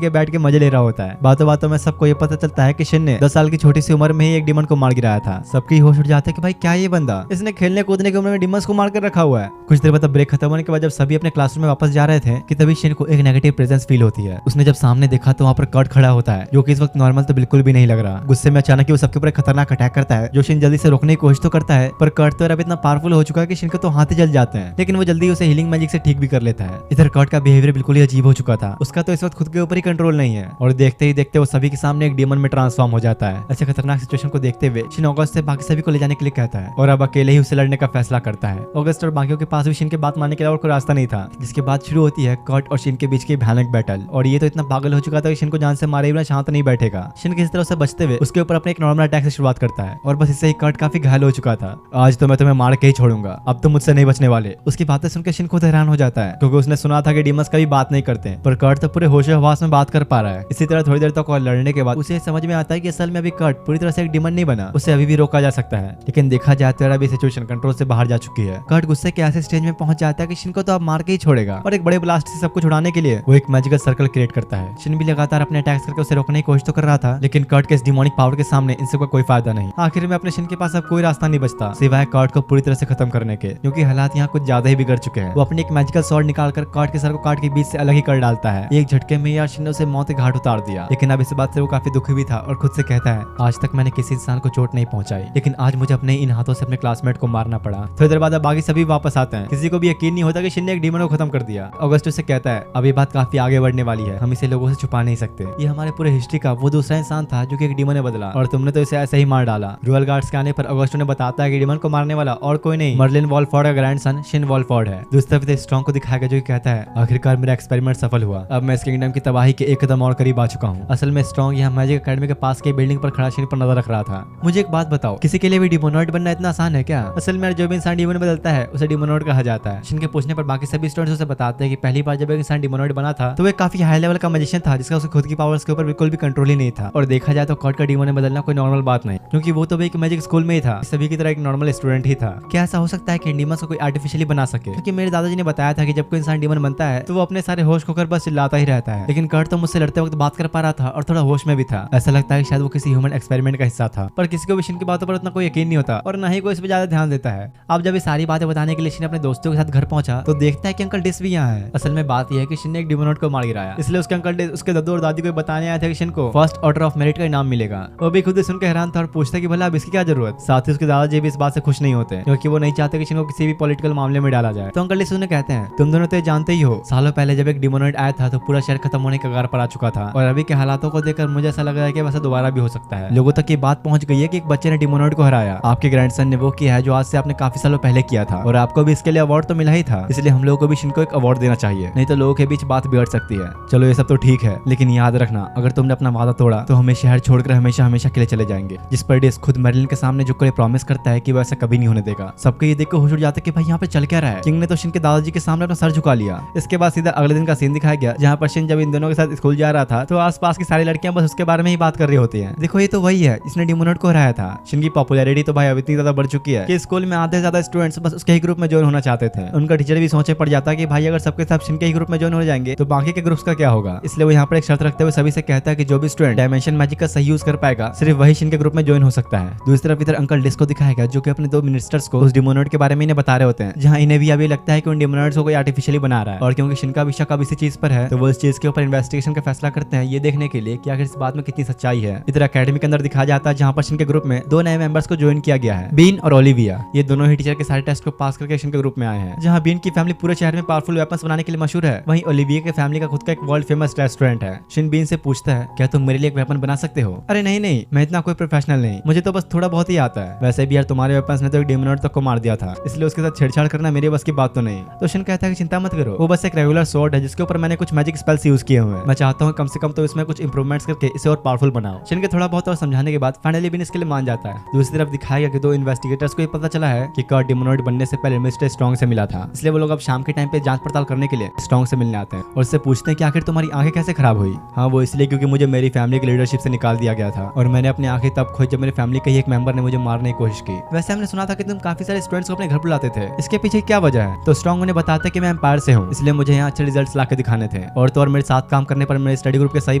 के बैठ के मजे ले रहा होता है। बातों बातों में सबको ये पता चलता है कि शिन ने 10 साल की छोटी सी उम्र में ही एक डिमन को मार गिराया था। सबकी होश उड़ जाता है कि भाई क्या ये बंदा, इसने खेलने कूदने की उम्र में डिमंस को मार कर रखा हुआ है। कुछ देर बाद ब्रेक खत्म होने के बाद जब सभी अपने क्लासरूम में वापस जा रहे थे कि तभी शिन को एक नेगेटिव प्रेजेंस फील होती है। उसने जब सामने देखा तो वहाँ पर कर्ट खड़ा होता है जो कि इस वक्त नॉर्मल तो बिल्कुल भी नहीं लग रहा। गुस्से में अचानक वो सबके ऊपर खतरनाक अटैक करता है जो शिन जल्दी से रोकने की कोशिश तो करता है पर कर्ट तो अब इतना पावरफुल हो चुका है कि शिन को तो हाथ ही जल जाते हैं, लेकिन वो जल्दी उसे हीलिंग मैजिक से ठीक भी कर लेता है। इधर कर्ट का बिहेवियर बिल्कुल ही अजीब हो चुका था। उसका तो इस वक्त खुद के ऊपर ही कंट्रोल नहीं है और देखते ही देखते वो सभी के सामने एक डीमन में ट्रांसफॉर्म हो जाता है। ऐसे खतरनाक सिचुएशन को देखते हुए शिन ऑगस्ट से बाकी सभी को ले जाने के लिए कहता है और अब अकेले ही उसे लड़ने का फैसला करता है। ऑगस्ट और बाकियों के पास भी शिन के बात मानने के अलावा कोई रास्ता नहीं था, जिसके बाद शुरू होती है कर्ट और शिन के बीच की भयानक बैटल। और ये तो इतना पागल हो चुका था कि शिन को जान से मारे बिना शांत नहीं बैठेगा। शिन किसी तरह से बचते हुए उसके ऊपर अपने एक नॉर्मल अटैक से शुरुआत करता है और बस इससे ही कर्ट काफी घायल हो चुका था। आज तो मैं तुम्हें मार के ही छोड़ूंगा, अब तुम मुझसे नहीं बचने वाले। उसकी बातें सुनकर शिन खुद हैरान हो जाता है क्योंकि उसने सुना था कि डीमंस कभी बात नहीं करते, पर कर्ट तो पूरे होशो हवास में बात कर पा रहा है। इसी तरह थोड़ी देर तक और लड़ने के बाद उसे समझ में आता है कि असल में अभी कर्ट पूरी तरह से एक डीमन नहीं बना, उसे अभी भी रोका जा सकता है। लेकिन देखा जाए तो अभी सिचुएशन कंट्रोल से बाहर जा चुकी है। कर्ट गुस्से के ऐसे स्टेज में पहुंच जाता है कि शिन को तो अब मार के ही छोड़ेगा और एक बड़े ब्लास्ट से सब कुछ उड़ाने के लिए वो एक मैजिकल सर्कल क्रिएट करता है। शिन भी लगातार अपने अटैक्स करके उसे रोकने की कोशिश तो कर रहा था, लेकिन कर्ट के इस डिमोनिक पावर के सामने इन सबका कोई फायदा नहीं। आखिर में अपने शिन के पास अब कोई रास्ता नहीं बचता सिवाय कर्ट को पूरी तरह से खत्म करने के, क्योंकि हालात यहाँ कुछ ज्यादा ही बिगड़ चुके हैं। वो अपनी एक मैजिकल स्वॉर्ड निकालकर कर्ट के सर को काट के बीच से अलग ही कर डालता है। एक झटके में यार शिन ने उसे मौत के घाट उतार दिया। लेकिन अब इस बात से वो काफी दुखी भी था और खुद से कहता है, आज तक मैंने किसी इंसान को चोट नहीं पहुंचाई, लेकिन आज मुझे अपने इन हाथों से अपने क्लासमेट को मारना पड़ा। थोड़ी देर बाद बाकी सभी वापस आते हैं। किसी को भी यकीन नहीं होता कि शिन ने एक डीमन को खत्म कर दिया। ऑगस्ट से कहता है, अब ये बात काफी आगे बढ़ने वाली है, हम इसे लोगों से छुपा नहीं सकते। ये हमारे पूरे हिस्ट्री का वो दूसरा इंसान था जो कि एक डीमन ने बदला और तुमने तो इसे ऐसे ही मार डाला। रॉयल गार्ड्स के आने पर ऑगस्ट ने बताता है कि डीमन को मारने वाला और कोई नहीं मर्लिन वॉलफोर्ड का ग्रैंडसन शिन वॉलफोर्ड है। दूसरी तरफ स्ट्रॉन्ग को दिखाया गया जो कि कहता है, आखिरकार मेरा एक्सपेरिमेंट सफल हुआ, अब मैं इस किंगडम की तबाही के एक कदम और करीब आ चुका हूँ। असल में स्ट्रॉन्ग यहाँ मैजिक अकेडमी के पास की बिल्डिंग पर खड़ा शिन पर नजर रख रहा था। मुझे एक बात बताओ, किसी के लिए भी डिमोनॉइड बनना इतना आसान है क्या? असल में जो भी इंसान डिमोन बदलता है उसे डिमोनॉइड कहा जाता है। शिन के पूछने पर बाकी सभी स्टूडेंट्स उसे बताते हैं कि पहली बार जब एक इंसान डिमोनॉइड बना था तो वो काफी हाई लेवल का मैजिशियन था जिसका उसे खुद की पावर्स के ऊपर बिल्कुल भी कंट्रोल ही नहीं था। और देखा जाए तो कर्ट का डिमोन बदलना कोई नॉर्मल बात नहीं, क्योंकि वो तो एक मैजिक स्कूल में ही था, सभी की तरह एक नॉर्मल स्टूडेंट ही था। क्या ऐसा हो सकता है कि डीमंस को कोई आर्टिफिशियली बना सके? क्योंकि मेरे दादाजी ने बताया था कि जब कोई इंसान डीमन बनता है तो वो अपने सारे होश खोकर बस चिल्लाता ही रहता है, लेकिन कर्ट तो मुझसे लड़ते वक्त बात कर पा रहा था और थोड़ा होश में भी था। ऐसा लगता है कि शायद वो किसी ह्यूमन एक्सपेरिमेंट का हिस्सा था, पर किसी को भी शिन की बातों पर उतना कोई यकीन नहीं होता और न ही कोई इस पर ज्यादा ध्यान देता है। अब जब ये सारी बातें बताने के लिए शिन अपने दोस्तों के साथ घर पहुंचा तो देखता है कि अंकल डिस भी यहाँ है। असल में बात यह है कि शिन ने एक डिमोनॉइड को मार गिराया, इसलिए उसके अंकल डिस उसके दादू और दादी को बताने आए थे कि शिन को फर्स्ट ऑर्डर ऑफ मेरिट का इनाम मिलेगा। वो भी खुद सुनकर हैरान था और पूछता कि भला अब इसकी क्या जरूरत। साथ ही उसके दादाजी भी इस बात से खुश नहीं होते क्योंकि वो नहीं चाहते कि शिन को किसी भी पॉलिटिकल मामले में डाला जाए। तो अंकल डिस उन्हें कहते हैं, तुम दोनों तो जानते ही हो, सालों पहले जब एक डिमोनॉइड आया था तो पूरा शहर खत्म होने के कगार पर आ चुका था और अभी के हालातों को देखकर मुझे ऐसा लग रहा है कि वैसा दोबारा भी हो सकता है। लोगों तक ये बात पहुंच गई है कि एक बच्चे ने डिमोनॉइड को हराया। आपके ग्रैंडसन ने वो किया है जो आज से आपने काफी सालों पहले किया था और आपको भी इसके लिए अवार्ड तो मिला ही था, इसलिए हम लोगों को भी शिन को एक अवार्ड देना चाहिए, नहीं तो लोगों के बीच बात बिगड़ सकती है। चलो ये सब तो ठीक है, लेकिन याद रखना अगर तुमने अपना वादा तोड़ा तो हमें शहर छोड़कर हमेशा हमेशा के लिए चले जाएंगे। जिस पर डिस खुद मेरिलिन के सामने झुककर प्रॉमिस करता है कि वो ऐसा कभी नहीं होने देगा। सबको ये देखकर होश उड़ जाता है कि भाई यहाँ पे चल क्या रहा है। किंग ने तो शिन के दादाजी के सामने अपना सर झुका लिया। इसके बाद सीधा अगले दिन का सीन दिखाया गया जहाँ पर शिन जब इन दोनों के साथ स्कूल जा रहा था तो आसपास की सारी लड़कियां बस उसके बारे में ही बात कर रही होती हैं। देखो ये तो वही है जिसने डिमोनॉइड को हराया था। शिन की पॉपुलैरिटी तो भाई अब इतनी ज्यादा बढ़ चुकी है कि स्कूल में आधे से ज्यादा स्टूडेंट्स बस उसके ही ग्रुप में ज्वाइन होना चाहते थे। उनका टीचर भी सोचे पड़ जाता कि भाई अगर सबके सब शिन के ही ग्रुप में ज्वाइन हो जाएंगे तो बाकी के ग्रुप्स का क्या होगा। इसलिए वो यहाँ पर एक शर्त रखते हुए सभी से कहता है कि जो भी स्टूडेंट डायमेंशन मैजिक का सही यूज कर पाएगा सिर्फ वही शिन के ग्रुप में ज्वाइन हो सकता है। दूसरी तरफ इधर अंकल डिस को दिखाया गया जो कि अपने 2 मिनिस्टर्स को उस डिमोनॉइड के बारे में इन्हें बता रहे होते हैं, जहाँ इन्हें भी अभी लगता है कि उन डिमोनॉइड्स को कोई आर्टिफिशियली बना रहा है। और क्योंकि शिन का भी शक अब इसी चीज पर है तो वो इस चीज के ऊपर इन्वेस्टिगेशन का फैसला करते हैं ये देखने के लिए कि आखिर इस बात में कितनी सच्चाई है। इधर अकेडमी के अंदर दिखाया जाता है जहाँ पर शिन के ग्रुप में 2 नए मेंबर्स को ज्वाइन किया गया है, बीन और ओलिविया। ये दोनों ही टीचर के सारे टेस्ट को पास करके शिन के ग्रुप में आए हैं। जहाँ बीन की फैमिली पूरे शहर में पावरफुल वेपन्स बनाने के लिए मशहूर है, वहीं ओलिविया के फैमिली का खुद का एक वर्ल्ड फेमस रेस्टोरेंट है। शिन बीन से पूछता है, क्या तुम मेरे लिए एक वेपन बना सकते हो? अरे नहीं, मैं इतना कोई प्रोफेशनल नहीं, मुझे तो बस थोड़ा बहुत ही आता है। वैसे भी यार तुम्हारे वेपन्स ने तो एक डिमोनॉइड तक को मार दिया था, इसलिए उसके साथ छेड़छाड़ करना मेरे बस की बात तो नहीं। तो शिन कहता है कि चिंता मत करो, वो बस एक रेगुलर स्वॉर्ड है जिसके ऊपर मैंने कुछ मैजिक स्पेल्स यूज किए हुए हैं। मैं चाहता हूँ कम से कम तो इसमें कुछ इंप्रूवमेंट्स करके इसे और पावरफुल बनाओ। शिन के थोड़ा बहुत और समझाने के बाद फाइनली बीन इसके लिए मान जाता है दूसरी तरफ दिखाया गया कि दो इन्वेस्टिगेटर्स को ये पता चला है कि कर्ट डिमोनॉइड बनने से पहले मिस्टर स्ट्रॉन्ग से मिला था, इसलिए वो लोग अब शाम के टाइम पे जांच पड़ताल करने के लिए स्ट्रॉन्ग से मिलने आते हैं और उससे पूछते हैं कि आखिर तुम्हारी आंखें कैसे खराब हुई। हाँ, वो इसलिए क्योंकि मुझे मेरी फैमिली की लीडरशिप से निकाल दिया गया था और मैंने अपनी आंखें तब खोई जब मेरी फैमिली के ही एक मेंबर ने मुझे मारने की कोशिश की। वैसे हमने सुना था कि तुम काफी सारे स्टूडेंट्स को अपने घर बुलाते थे, इसके पीछे क्या वजह है? तो स्ट्रॉन्ग उन्हें बताते कि मैं एम्पायर से हूँ, इसलिए मुझे यहाँ अच्छे रिजल्ट्स लाके दिखाने थे। और तो और मेरे साथ काम करने पर मेरे स्टडी ग्रुप के सभी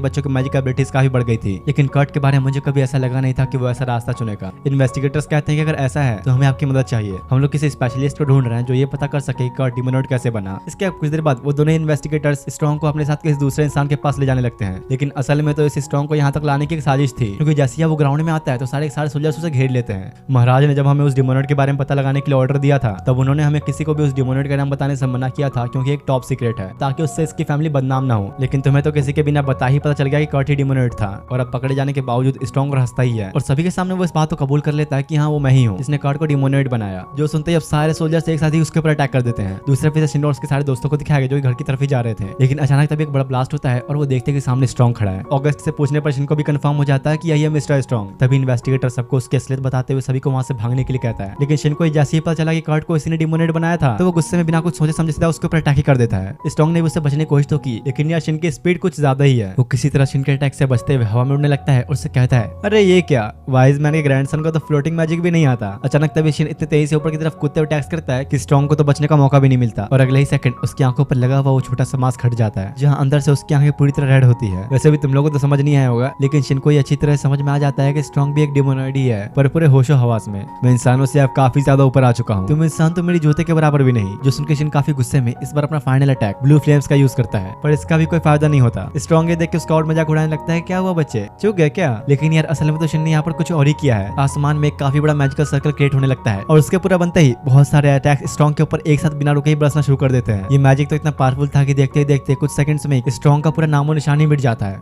बच्चों की मैजिक एबिलिटीज काफी बढ़ गई थी। लेकिन कर्ट के बारे में मुझे कभी ऐसा लगा नहीं था कि वो ऐसा रास्ता चुनेगा। इन्वेस्टिगेटर्स कहते हैं कि अगर ऐसा है तो हमें आपकी मदद चाहिए। हम लोग किसी स्पेशलिस्ट को ढूंढ रहे हैं जो ये पता कर सके कि कर्ट डिमोनॉइड कैसे बना। इसके कुछ देर बाद वो दोनों इन्वेस्टिगेटर्स स्ट्रॉन्ग को अपने साथ किसी दूसरे इंसान के पास ले जाने लगते हैं, लेकिन असल में तो इस स्ट्रॉन्ग को यहाँ तक लाने की एक साजिश थी, क्योंकि जैसे ही वो ग्राउंड में आता है तो सारे सोल्जर्स उसे घेर लेते हैं। महाराज ने जब हमें उस डिमोनॉइड के बारे में पता लगाने के लिए ऑर्डर दिया था तब उन्होंने हमें किसी को भी उस डिमोनॉइड का नाम बताने से मना किया था, क्योंकि एक टॉप सीक्रेट है, ताकि उससे इसकी फैमिली बदनाम ना हो। लेकिन तुम्हें तो किसी के बिना बता ही पता चल गया कि कर्ट ही डिमोनॉइड था, और अब पकड़े जाने के बावजूद स्ट्रॉन्ग हंसता ही है और सभी के सामने वो इस बात को कबूल कर लेता है कि हाँ वो मैं ही हूँ जिसने कर्ट को डिमोनॉइड बनाया। जो सुनते ही अब सारे सोल्जर्स एक साथ ही उसके ऊपर अटैक कर देते हैं। दूसरे तरफ शिन और उसके सारे दोस्तों को दिखाया गया जो घर की तरफ ही जा रहे थे, लेकिन अचानक तभी एक बड़ा ब्लास्ट होता है और वो देखते हैं कि सामने स्ट्रॉन्ग खड़ा है। ऑगस्ट से पूछने पर शिन को भी कंफर्म हो जाता है कि यही है मिस्टर स्ट्रॉन्ग। तभी इन्वेस्टिगेटर सबको उसकी असलियत बताते हुए सभी को वहां से भागने के लिए कहता है, लेकिन शिन को जैसे ही पता चला कि कर्ट को इसी ने डिमोनॉइड बनाया था तो वो गुस्से में बिना कुछ सोचे समझे सीधा उसके ऊपर अटैक ही कर देता है। स्ट्रॉन्ग ने उससे बचने की कोशिश तो की, लेकिन यार शिन की स्पीड कुछ ज्यादा ही है। वो किसी तरह शिन के अटैक से बचते हुए हवा में उड़ने लगता है और उससे कहता है, अरे ये क्या, वाइज मैन के ग्रैंडसन को तो फ्लोटिंग मैजिक भी नहीं आता। अचानक तभी शिन इतने तेजी से ऊपर की तरफ कूदते हुए अटैक करता है कि स्ट्रॉन्ग को तो बचने का मौका भी नहीं मिलता और अगले ही सेकंड उसकी आंखों पर लगा हुआ वो छोटा सा मास्क हट जाता है, जहां अंदर से उसकी आंखें पूरी तरह रेड होती है। वैसे भी तुम लोगों को तो समझ नहीं आया होगा, लेकिन शिन को ये अच्छी तरह समझ में आ जाता है कि स्ट्रॉन्ग भी एक डिमोनॉइड ही है, पर पूरे होशो हवास में। मैं इंसानों से अब काफी ज्यादा ऊपर आ चुका हूँ, तुम इंसान तो मेरी जूते के बराबर भी नहीं। जो सुन के शिन काफी गुस्से में इस बार अपना फाइनल अटैक ब्लू फ्लेम्स का यूज करता है, पर इसका भी कोई फायदा नहीं होता। स्ट्रॉन्ग ये देख के उसका और मजाक उड़ाने लगता है, क्या हुआ बच्चे, चुप गए क्या? लेकिन यार असल में तो शिन ने यहाँ पर कुछ और ही किया है। आसमान में एक काफी बड़ा मैजिकल सर्कल क्रिएट होने लगता है और उसके पूरा बनते ही बहुत सारे अटैक स्ट्रॉन्ग के ऊपर एक साथ बिना रुके ही बरसना शुरू कर देते हैं। ये मैजिक तो इतना पावरफुल था कि देखते ही देखते कुछ सेकंड्स में स्ट्रॉन्ग का पूरा नामो निशान ही मिट जाता है।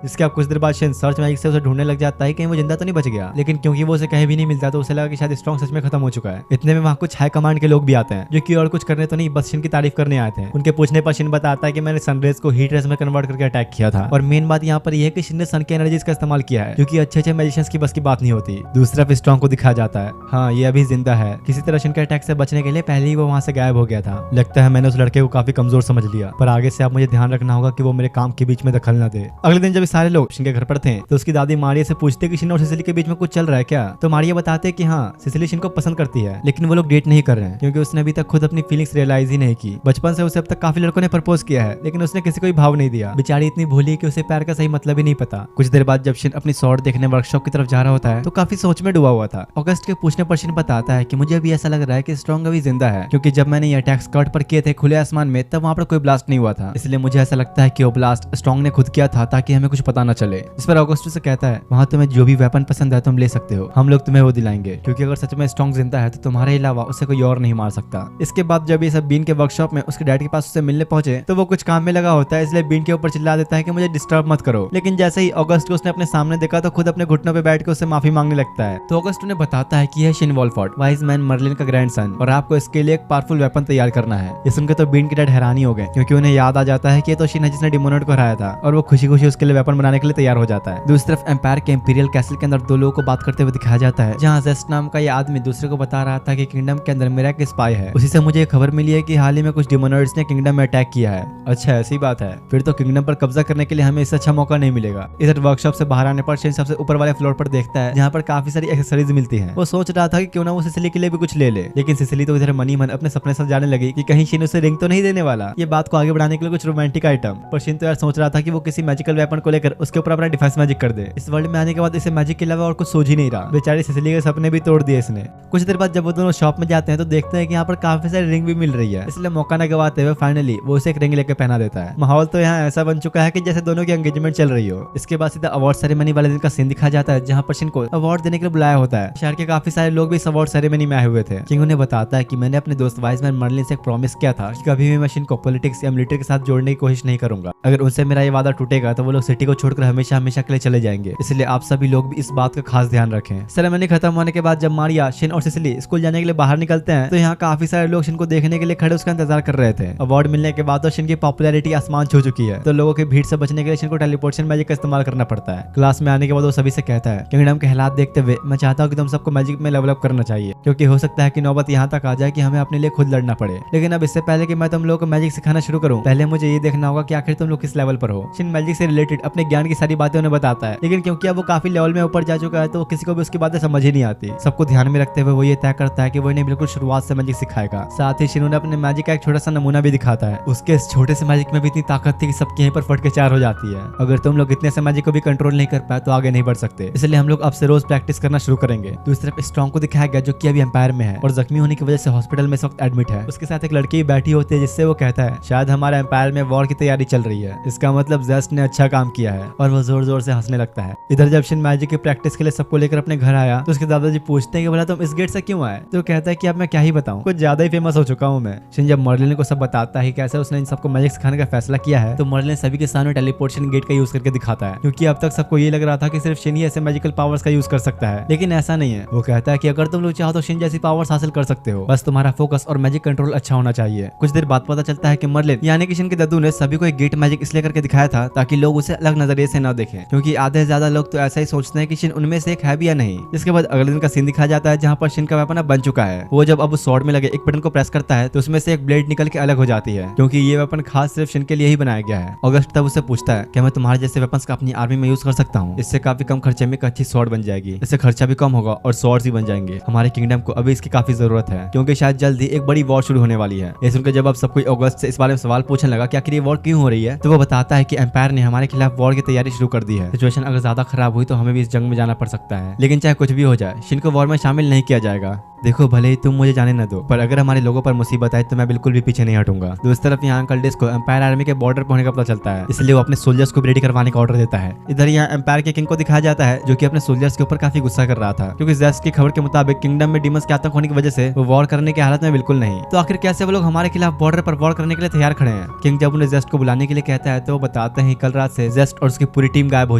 जिसके आप कुछ देर बाद शिन सर्च मैजिक से उसे ढूंढने लग जाता है कहीं वो जिंदा तो नहीं बच गया, लेकिन क्योंकि वो उसे कहीं भी नहीं मिलता तो उसे लगा कि शायद स्ट्रॉन्ग सच में खत्म हो चुका है। इतने में वहाँ कुछ हाई कमांड के लोग भी आते हैं जो कि और कुछ करने तो नहीं बस शिन की तारीफ करने आए थे। उनके पूछने पर शिन बताता है कि मैंने सनरेज को हीट रेज में कन्वर्ट करके अटैक किया था, और मेन बात यहाँ पर यह है कि शिन ने सन की एनर्जीज का इस्तेमाल किया है, जो कि अच्छे मैजिशियंस की बस की बात नहीं होती। दूसरी तरफ स्ट्रॉन्ग को दिखाया जाता है, हाँ ये अभी जिंदा है। किसी तरह शिन के अटैक से बचने के लिए पहले ही वो वहाँ से गायब हो गया था। लगता है मैंने उस लड़के को काफी कमजोर समझ लिया, पर आगे से आप मुझे ध्यान रखना होगा कि वो मेरे काम के बीच में दखल न दे। अगले दिन जब सारे लोग शिन के घर पर थे तो उसकी दादी मारिया से पूछते कि शिन और सिसिली के बीच में कुछ चल रहा है क्या? तो मारिया बताते कि हाँ सिसिली शिन को पसंद करती है, लेकिन वो लोग डेट नहीं कर रहे हैं क्योंकि उसने अभी तक खुद अपनी फीलिंग्स रियलाइज ही नहीं की। बचपन से उसे अब तक काफी लड़कों ने प्रपोज किया है, लेकिन उसने किसी को भी भाव नहीं दिया। बेचारी इतनी भोली कि उसे प्यार का सही मतलब ही नहीं पता। कुछ देर बाद जब शिन अपनी स्वॉर्ड देखने वर्कशॉप की तरफ जा रहा होता है तो काफी सोच में डूबा हुआ था। ऑगस्ट के पूछने पर शिन बताता है कि मुझे अभी ऐसा लग रहा है कि स्ट्रॉन्ग अभी जिंदा है, क्योंकि जब मैंने ये अटैक स्कर्ट पर किए थे खुले आसमान में तब वहाँ पर कोई ब्लास्ट नहीं हुआ था, इसलिए मुझे ऐसा लगता है कि वो ब्लास्ट स्ट्रॉन्ग ने खुद किया था ताकि हमें कुछ पता न चले। इस पर ऑगस्ट से कहता है वहाँ तुम्हें जो भी वेपन पसंद है तुम ले सकते हो, हम लोग तुम्हें वो दिलाएंगे, क्योंकि अगर सच में स्ट्रॉन्ग जिंदा है तो तुम्हारे अलावा उसे कोई और नहीं मार सकता। इसके बाद जब ये सब बीन के वर्कशॉप में उसके डैड के पास उससे मिलने पहुंचे तो वो कुछ काम में लगा होता है, इसलिए बीन के ऊपर चिल्ला देता है कि मुझे डिस्टर्ब मत करो। लेकिन जैसे ही ऑगस्ट को उसने अपने सामने देखा तो खुद अपने घुटनों पे बैठ के उससे माफी मांगने लगता है। तो ऑगस्ट उन्हें बताता है कि यह शिन वॉलफॉर्ड वाइज मैन मर्लिन का ग्रैंडसन, और आपको इसके लिए एक पावरफुल वेपन तैयार करना है। ये सुनकर तो बीन के डैड हैरानी हो गए, क्योंकि उन्हें याद आ जाता है कि ये तो शिन है जिसने डिमोनॉइड को हराया था, और वो खुशी खुशी उसके लिए वेपन बनाने के लिए तैयार हो जाता है। दूसरी तरफ एम्पायर के इंपीरियल कैसल के अंदर दो लोगों को बात करते हुए दिखाया जाता है, जहाँ जेस्ट नाम का ये आदमी दूसरे को बता रहा था कि किंगडम के अंदर मेरा एक स्पाई है। उसी से मुझे खबर मिली है कि हाल ही में कुछ डिमोनॉइड्स ने किंगडम में अटैक किया है। अच्छा ऐसी बात है, फिर तो किंगडम पर कब्जा करने के लिए हमें इससे अच्छा मौका नहीं मिलेगा। इधर वर्कशॉप से बाहर आने पर शिन सबसे ऊपर वाले फ्लोर पर देखता है, जहाँ पर काफी सारी एक्सेसरीज मिलती हैं। वो सोच रहा था कि क्यों ना वो सिसिली के लिए भी कुछ ले ले, लेकिन सिसिली तो इधर मनी मन अपने सपने साथ जाने लगी कि कहीं शिन उसे रिंग तो नहीं देने वाला। ये बात को आगे बढ़ाने के लिए कुछ रोमांटिक आइटम, पर शिन तो यार सोच रहा था कि वो किसी मैजिकल वेपन को लेकर उसके ऊपर अपना डिफेंस मैजिक कर दे। इस वर्ल्ड में आने के बाद इसे मैजिक के अलावा और कुछ सोच ही नहीं रहा। बेचारी सिसिली के सपने भी तोड़ दिए इसने। कुछ देर बाद जब वो दोनों शॉप में जाते हैं तो देखते हैं कि यहाँ पर काफी सारी रिंग भी मिल रही है, इसलिए मौका न गवाते हुए फाइनली वो उसे एक रिंग लेकर पहना देता है। माहौल तो यहाँ ऐसा बन चुका है कि जैसे दोनों की एंगेजमेंट चल रही हो। इसके बाद सीधा अवार्ड सेरेमनी वाले दिन का सीन दिखाया जाता है, जहाँ पर शिन को अवार्ड देने के लिए बुलाया होता है। शहर के काफी सारे लोग भी इस अवार्ड सेरेमनी में आए हुए थे। किंग उन्हें बताता है कि मैंने अपने दोस्त वाइज मैन मर्लिन से एक प्रॉमिस किया था कि कभी भी मैं शिन को पॉलिटिक्स या मिलिट्री के साथ जोड़ने की कोशिश नहीं करूंगा। अगर उनसे मेरा ये वादा टूटेगा तो वो लोग सिटी को छोड़कर हमेशा हमेशा के लिए चले जाएंगे, इसलिए आप सभी लोग भी इस बात का खास ध्यान रखें। सेरेमनी खत्म होने के बाद जब मारिया, शिन और सिसिली स्कूल जाने के लिए बाहर निकलते हैं तो यहाँ काफी सारे लोग शिन को देखने के लिए खड़े उसका इंतजार कर रहे थे। अवार्ड मिलने के बाद तो शिन की पॉपुलैरिटी आसमान छू चुकी है, तो लोगों की भीड़ से बचने के लिए शिन को टेलीपोर्टेशन मैजिक का इस्तेमाल करना पड़ता है। क्लास में आने के बाद वो सभी से कहता है, किंगडम के हालात देखते हुए मैं चाहता हूँ कि तुम सबको मैजिक में लेवल अप करना चाहिए, क्योंकि हो सकता है कि नौबत यहाँ तक आ जाए कि हमें अपने लिए खुद लड़ना पड़े। लेकिन अब इससे पहले कि मैं तुम लोगों को मैजिक सिखाना शुरू करूँ, पहले मुझे ये देखना होगा कि आखिर तुम लोग किस लेवल पर हो। शिन मैजिक से रिलेटेड अपने ज्ञान की सारी बातें उन्हें बताता है, लेकिन क्योंकि अब वो काफी लेवल में ऊपर जा चुका है तो किसी को भी उसकी बातें समझ ही नहीं आती। सबको ध्यान में रखते हुए वो ये तय करता है कि वो इन्हें बिल्कुल शुरुआत से मैजिक सिखाएगा। साथ ही शिन उन्हें अपने मैजिक का एक छोटा सा नमूना भी दिखाता है। उसके इस छोटे से मैजिक में भी इतनी ताकत थी कि सबकी यहीं पर फट के चार हो जाती है। अगर तुम लोग इतने से मैजिक को भी कंट्रोल नहीं कर पाए तो आगे नहीं बढ़ सकते, इसलिए हम लोग अब से रोज प्रैक्टिस करना शुरू करेंगे। दूसरी तरफ स्ट्रॉन्ग को दिखाया गया जो कि अभी एम्पायर में है और जख्मी होने की वजह से हॉस्पिटल में इस वक्त एडमिट है। उसके साथ एक लड़की बैठी होती है जिससे वो कहता है, शायद हमारे एम्पायर में वॉर की तैयारी चल रही है, इसका मतलब जेस्ट ने अच्छा काम किया है, और वो जोर जोर से हंसने लगता है। इधर जब शिन मैजिक की प्रैक्टिस के लिए सबको लेकर अपने घर आया तो उसके दादाजी पूछते हैं कि बोला तुम इस गेट से क्यों आए, तो कहता है कि अब मैं क्या ही बताऊं, कुछ ज्यादा ही फेमस हो चुका हूं मैं। शिन जब मर्लिन को सब बताता है कैसे उसने इन सबको मैजिक सिखाने का फैसला किया है तो मर्लिन सभी के सामने टेलीपोर्टेशन गेट का यूज करके दिखाता है, क्योंकि अब तक सबको ये लग रहा था कि सिर्फ शिन ही ऐसे मैजिकल पावर्स का यूज कर सकता है, लेकिन ऐसा नहीं है। वो कहता है कि अगर तुम लोग चाहो तो शिन जैसी पावर्स हासिल कर सकते हो, बस तुम्हारा फोकस और मैजिक कंट्रोल अच्छा होना चाहिए। कुछ देर बाद पता चलता है कि मर्लिन यानी कि शिन के दादू ने सभी को एक गेट मैजिक इसलिए करके दिखाया था ताकि लोग उसे अलग नजरिए से न देखें, क्योंकि आधे से ज्यादा लोग तो ऐसा ही सोचते हैं कि शिन उनमें से एक है भी या नहीं। इसके बाद अगले दिन का सीन दिखाया जाता है जहाँ पर शिन का वेपन अब बन चुका है। वो जब अब उस स्वॉर्ड में लगे एक बटन को प्रेस करता है तो उसमें से एक ब्लेड निकल के अलग हो जाती है, क्योंकि ये वेपन खास सिर्फ शिन के लिए ही बनाया गया है। ऑगस्ट तब उससे पूछता है कि मैं तुम्हारे जैसे वेपन्स का अपनी आर्मी में यूज कर सकता हूँ, इससे काफी कम खर्चे में एक अच्छी स्वॉर्ड बन जाएगी, इससे खर्चा भी कम होगा और स्वॉर्ड्स भी बन जाएंगे। हमारे किंगडम को अभी इसकी काफी जरूरत है, क्योंकि शायद जल्द ही एक बड़ी वॉर शुरू होने वाली है। ये सुनकर जब अब सब कोई ऑगस्ट से इस बारे में सवाल पूछने लगा कि आखिर ये वॉर क्यों हो रही है, तो वो बताता है कि एम्पायर ने हमारे खिलाफ वॉर की तैयारी शुरू कर दी है। सिचुएशन अगर ज्यादा खराब हुई तो हमें भी इस जंग में जाना पड़ सकता है, लेकिन चाहे कुछ भी हो जाए शिन को वॉर में शामिल नहीं किया जाएगा। देखो भले ही तुम मुझे जाने न दो, पर अगर हमारे लोगों पर मुसीबत आए तो मैं बिल्कुल भी पीछे नहीं हटूंगा। दूसरी तरफ यहाँ अंकल डिस को एम्पायर आर्मी के बॉर्डर पर होने का पता चलता है, इसलिए वो अपने सोल्जर्स को रेडी करवाने का ऑर्डर देता है। इधर यहाँ एम्पायर के किंग को दिखाया जाता है जो कि अपने सोल्जर्स के ऊपर काफी गुस्सा कर रहा था, क्योंकि जेस्ट की खबर के मुताबिक किंगडम में डीमंस के आतंक होने की वजह से वो वॉर करने की हालत में बिल्कुल नहीं। तो आखिर कैसे वो लोग हमारे खिलाफ बॉर्डर पर वॉर करने के लिए तैयार खड़े हैं। किंग जब उन्हें जेस्ट को बुलाने के लिए कहता है तो वो बताते हैं कल रात से जेस्ट और उसकी पूरी टीम गायब हो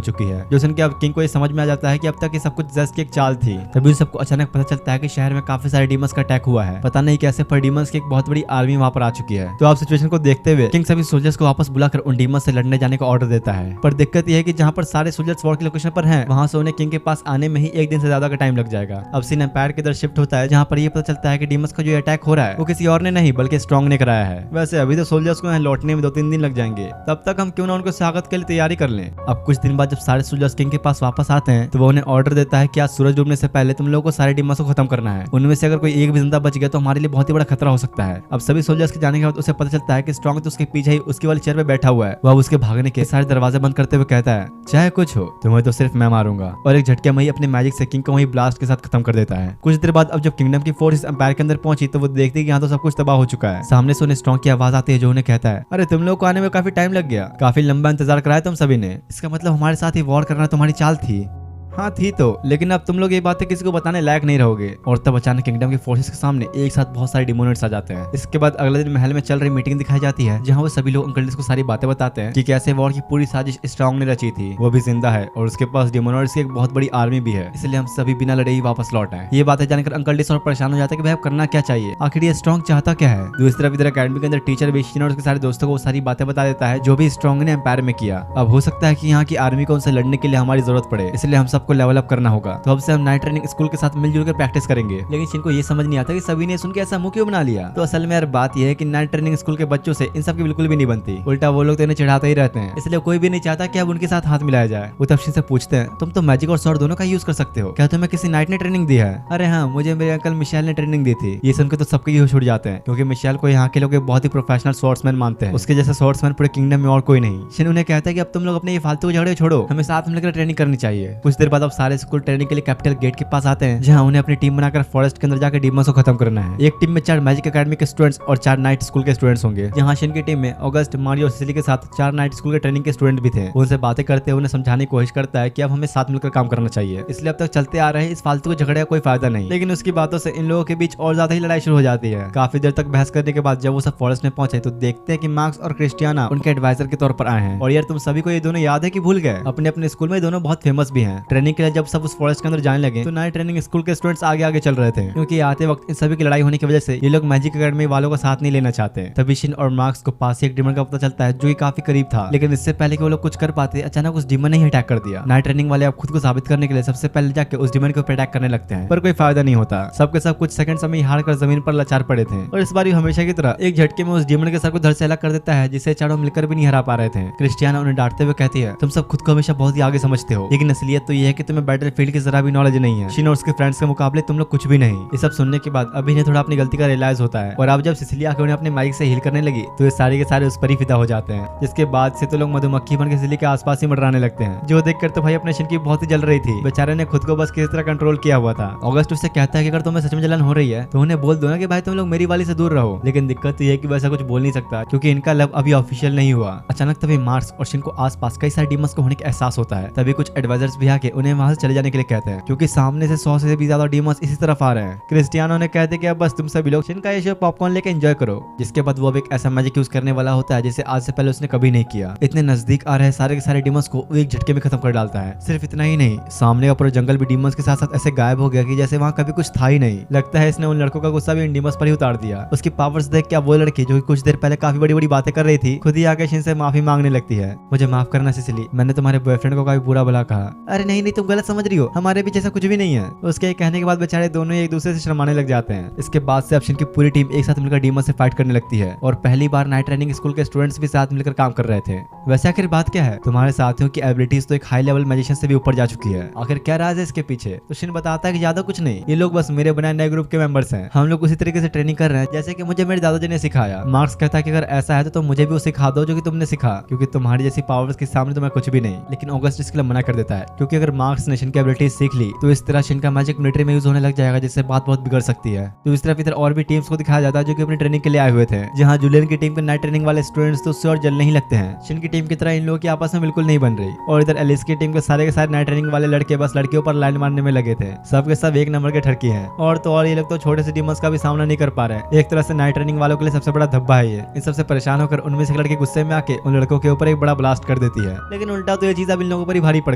चुकी है, जो सुन के अब किंग को ये समझ में आ जाता है कि अब तक ये सब कुछ जेस्ट की एक चाल थी। तभी सबको अचानक पता चलता है कि शहर में काफी सारे डीमंस का अटैक हुआ है, पता नहीं कैसे, पर डीमंस की एक बहुत बड़ी आर्मी वहां पर आ चुकी है। तो आप सिचुएशन को देखते हुए किंग सभी सोल्जर्स को वापस बुलाकर उन डीमंस से लड़ने जाने का ऑर्डर देता है। पर दिक्कत यह है कि जहां पर सारे सोल्जर्स वॉर की लोकेशन पर हैं, वहां से उन्हें किंग के पास आने में ही एक दिन से ज्यादा का टाइम लग जाएगा। अब सीन एम्पायर की तरफ शिफ्ट होता है जहां पर यह पता चलता है कि डीमंस का जो अटैक हो रहा है वो किसी और ने नहीं बल्कि स्ट्रॉन्ग ने कराया है। वैसे अभी तो सोल्जर्स को यहाँ लौटने में 2-3 दिन लग जाएंगे, तब तक हम क्यों ना उनको स्वागत के लिए तैयारी कर लें। अब कुछ दिन बाद जब सारे सोल्जर्स किंग के पास वापस आते हैं तो वो उन्हें ऑर्डर देता है कि आज सूरज डूबने से पहले तुम लोगों को सारे डीमंस को खत्म करना है। उनमें से अगर कोई एक भी जिंदा बच गया तो हमारे लिए बहुत ही बड़ा खतरा हो सकता है। अब सभी सोल्जर्स के जाने के बाद उसे पता चलता है कि स्ट्रॉन्ग तो उसके पीछे ही उसकी वाली चेयर पे बैठा हुआ है। वह उसके भागने के सारे दरवाजे बंद करते हुए कहता है, चाहे कुछ हो तुम्हें तो सिर्फ मैं मारूंगा, और एक झटके में ही अपने मैजिक से किंग को वही ब्लास्ट के साथ खत्म कर देता है। कुछ देर बाद अब जब किंगडम की फोर्स एम्पायर के अंदर पहुंची तो वो देखती है कि यहाँ तो सब कुछ तबाह हो चुका है। सामने से उन्हें स्ट्रॉन्ग की आवाज आती है जो उन्हें कहता है, अरे तुम लोग को आने में काफी टाइम लग गया, काफी लंबा इंतजार कराया तुम सभी ने, इसका मतलब हमारे साथ ही वॉर करना तुम्हारी चाल थी। हाँ थी तो, लेकिन अब तुम लोग ये बातें किसी को बताने लायक नहीं रहोगे। और तब अचानक किंगडम के फोर्सेस के सामने एक साथ बहुत सारे डिमोनेट्स आ जाते हैं। इसके बाद अगले दिन महल में चल रही मीटिंग दिखाई जाती है जहाँ वो सभी लोग अंकल डिस को सारी बातें बताते हैं कि कैसे वॉर की पूरी साजिश स्ट्रॉन्ग ने रची थी, वो भी जिंदा है और उसके पास डिमोनेट्स की एक बहुत बड़ी आर्मी भी है, इसलिए हम सभी बिना लड़े ही वापस लौट आए। ये बातें जानकर अंकल डिस और परेशान हो जाते हैं कि भाई अब करना क्या चाहिए, आखिर ये स्ट्रॉन्ग चाहता क्या है। दूसरी तरफ इधर अकेडमी के अंदर टीचर विशिन और उसके सारे दोस्तों को सारी बातें बता देता है जो भी स्ट्रॉन्ग ने एम्पायर में किया। अब हो सकता है कि यहाँ की आर्मी को उनसे लड़ने के लिए हमारी जरूरत पड़े, इसलिए हम सबको लेवल अप करना होगा। तो अब से हम नाइट ट्रेनिंग स्कूल के साथ मिलजुल कर प्रैक्टिस करेंगे। लेकिन शिन को ये समझ नहीं आता कि सभी ने सुन के ऐसा मुंह क्यों बना लिया। तो असल में यार बात यह है कि नाइट ट्रेनिंग स्कूल के बच्चों से इन सब की बिल्कुल भी नहीं बनती, उल्टा वो लोग तो इन्हें चिढ़ाते ही रहते हैं, इसलिए कोई भी नहीं चाहता कि अब उनके साथ हाथ मिलाया जाए। वो तब शिन से पूछते हैं, तुम तो मैजिक और स्वॉर्ड दोनों का यूज कर सकते हो, क्या तुम्हें किसी नाइट ने ट्रेनिंग दी है। अरे हाँ, मुझे मेरे अंकल मिशेल ने ट्रेनिंग दी थी। ये सुनकर तो सबके होश उड़ जाते हैं, क्योंकि मिशेल को यहाँ के लोग बहुत ही प्रोफेशनल स्वॉर्ड्समैन मानते हैं, उसके जैसे स्वॉर्ड्समैन पूरे किंगडम में और कोई नहीं। शिन उन्हें कहता है कि अब तुम लोग अपने ये फालतू झगड़े छोड़ो, हमें साथ मिलकर ट्रेनिंग करनी चाहिए। कुछ देर बाद बाद अब सारे स्कूल ट्रेनिंग के लिए कैपिटल गेट के पास आते हैं, जहाँ उन्हें अपनी टीम बनाकर फॉरेस्ट के अंदर जाकर डीमंस को खत्म करना है। एक टीम में 4 मैजिक एकेडमी के स्टूडेंट्स और 4 नाइट स्कूल के स्टूडेंट्स होंगे, जहाँ शिन की टीम में ऑगस्ट, मारियो और सिसिली के साथ 4 नाइट स्कूल के ट्रेनिंग के स्टूडेंट भी थे। उनसे बातें करते हुए उन्हें समझाने की कोशिश करता है कि अब हमें साथ मिलकर काम करना चाहिए, इसलिए अब तक चलते आ रहे इस फालतू के झगड़े का कोई फायदा नहीं। लेकिन उसकी बातों से इन लोगों के बीच और ज्यादा ही लड़ाई शुरू हो जाती है। काफी देर तक बहस करने के बाद जब वो सब फॉरेस्ट में पहुंचे तो देखते हैं कि मार्क्स और क्रिस्टियाना उनके एडवाइजर के तौर पर आए हैं। और यार तुम सभी को ये दोनों याद है कि भूल गए? अपने अपने स्कूल में ये दोनों बहुत फेमस भी हैं। ट्रेनिंग के लिए जब सब उस फॉरेस्ट के अंदर जाने लगे तो नए ट्रेनिंग स्कूल के स्टूडेंट्स आगे आगे चल रहे थे, क्योंकि आते वक्त इन सभी की लड़ाई होने की वजह से ये लोग मैजिक एकेडमी वालों का साथ नहीं लेना चाहते। तभी शिन और मार्क्स को पास ही एक डीमन का पता चलता है जो कि काफी करीब था, लेकिन इससे पहले कि वो लोग कुछ कर पाते अचानक उस डीमन ने ही अटैक कर दिया। नाइट ट्रेनिंग वाले अब खुद को साबित करने के लिए सबसे पहले जाके उस डीमन के ऊपर अटैक करने लगते हैं, पर कोई फायदा नहीं होता। सबके सब कुछ सेकंड में हार कर जमीन पर लाचार पड़े थे। और इस बार हमेशा की तरह एक झटके में उस डीमन के सर को धड़ से अलग कर देता है, जिसे चारों मिलकर भी नहीं हरा पा रहे थे। क्रिस्टियाना उन्हें डांटते हुए कहती है, तुम सब खुद को हमेशा बहुत ही आगे समझते हो, लेकिन असलियत तो ये है कि तुम्हें बैटलफील्ड की जरा भी नॉलेज नहीं है। शिन और उसके फ्रेंड्स के मुकाबले तुम लोग कुछ भी नहीं। ये सब सुनने के बाद अभी इन्हें थोड़ा अपनी गलती का रियलाइज होता है, और अब जब सिसिली आके उन्हें अपने माइक से हील करने लगी तो ये सारे के सारे उस पर ही फिदा हो जाते हैं। जिसके बाद से तो लोग मधुमक्खी बन के सिसिली के आसपास ही मंडराने लगते हैं, जो देखकर तो भाई अपने शिन की बहुत ही जल रही थी। बेचारे ने खुद को बस किस तरह कंट्रोल किया हुआ था। ऑगस्ट उससे कहता है कि अगर तुम्हें सच में जलन हो रही है तो उन्हें बोल दो ना कि भाई तुम लोग मेरी वाली से दूर रहो। लेकिन दिक्कत तो ये है कि वैसा कुछ बोल नहीं सकता, क्योंकि इनका लव अभी ऑफिशियल नहीं हुआ। अचानक तभी मार्क्स और शिन को आसपास कई सारे डीमंस को होने का एहसास होता है। तभी कुछ एडवाइजर्स भी आके उन्हें वहां से चले जाने के लिए कहते हैं, क्योंकि सामने से 100 से भी ज्यादा डीमंस इसी तरफ आ रहे हैं। क्रिस्टियानो ने कहते कि अब बस तुम सभी लोग शिन का ये शो पॉपकॉर्न लेके एंजॉय करो। जिसके बाद वो अब एक ऐसा मैजिक यूज करने वाला होता है जिसे आज से पहले उसने कभी नहीं किया। इतने नजदीक आ रहे सारे के सारे डीमंस को वो एक झटके में खत्म कर डालता है। सिर्फ इतना ही नहीं, सामने का पूरा जंगल भी डीमंस के साथ साथ ऐसे गायब हो गया कि जैसे वहाँ कभी कुछ था ही नहीं। लगता है इसने उन लड़कों का गुस्सा भी इन डीमंस पर ही उतार दिया। उसकी पावर्स देख के अब वो लड़की जो कि कुछ देर पहले काफी बड़ी बड़ी बातें कर रही थी, खुद ही आके शिन से माफी मांगने लगती है। मुझे माफ करना सिसिली, मैंने तुम्हारे बॉयफ्रेंड को काफी बुरा भला कहा। अरे नहीं नहीं, तुम गलत समझ रही हो, हमारे बीच ऐसा कुछ भी नहीं है। उसके कहने के बाद बेचारे दोनों एक दूसरे से शर्माने लग जाते हैं। इसके बाद से अब शिन की पूरी टीम एक साथ मिलकर डीमन से फाइट करने लगती है, और पहली बार नाइट ट्रेनिंग स्कूल के स्टूडेंट्स भी साथ मिलकर काम कर रहे थे। वैसे आखिर बात क्या है? तुम्हारे साथियों की एबिलिटीज तो एक हाई लेवल मैजिशियन से भी ऊपर जा चुकी है। आखिर क्या राज है इसके पीछे? तो शिन बताता है कि ज्यादा कुछ नहीं, ये लोग बस मेरे बनाए नए ग्रुप के मेंबर्स हैं। हम लोग उसी तरीके से ट्रेनिंग कर रहे हैं जैसे कि मुझे मेरे दादाजी ने सिखाया। मार्क्स कहता है कि अगर ऐसा है तो तुम मुझे भी वो सिखा दो जो कि तुमने सिखा, क्योंकि तुम्हारी जैसी पावर्स के सामने तो मैं कुछ भी नहीं। लेकिन ऑगस्ट इसके लिए मना कर देता है, क्योंकि अगर मार्क्स ने शिन की एबिलिटीज सीख ली तो इस तरह शिन का मैजिक मिलिट्री में यूज होने लग जाएगा, जिससे बात बहुत बिगड़ सकती है। तो इस तरफ इधर और भी टीम्स को दिखाया जाता है जो कि अपनी ट्रेनिंग के लिए आए हुए थे, जहाँ जूलियन की टीम के नाइट ट्रेनिंग वाले स्टूडेंट्स तो उससे और जलने ही लगते हैं। शिन की टीम की तरह इन लोगों की आपस में बिल्कुल नहीं बन रही, और इधर एलिस की टीम के सारे नाइट ट्रेनिंग वाले लड़के बस लड़कियों पर लाइन मारने में लगे थे। सबके सब एक नंबर के ठरकी हैं, और तो और ये लोग तो छोटे से डीमंस का भी सामना नहीं कर पा रहे। एक तरह से नाइट ट्रेनिंग वालों के लिए सबसे बड़ा धब्बा है ये। इन सबसे परेशान होकर उनमें से एक लड़की गुस्से में आके उन लड़कों के ऊपर एक बड़ा ब्लास्ट कर देती है। लेकिन उल्टा तो ये चीज अब इन लोगों पर ही भारी पड़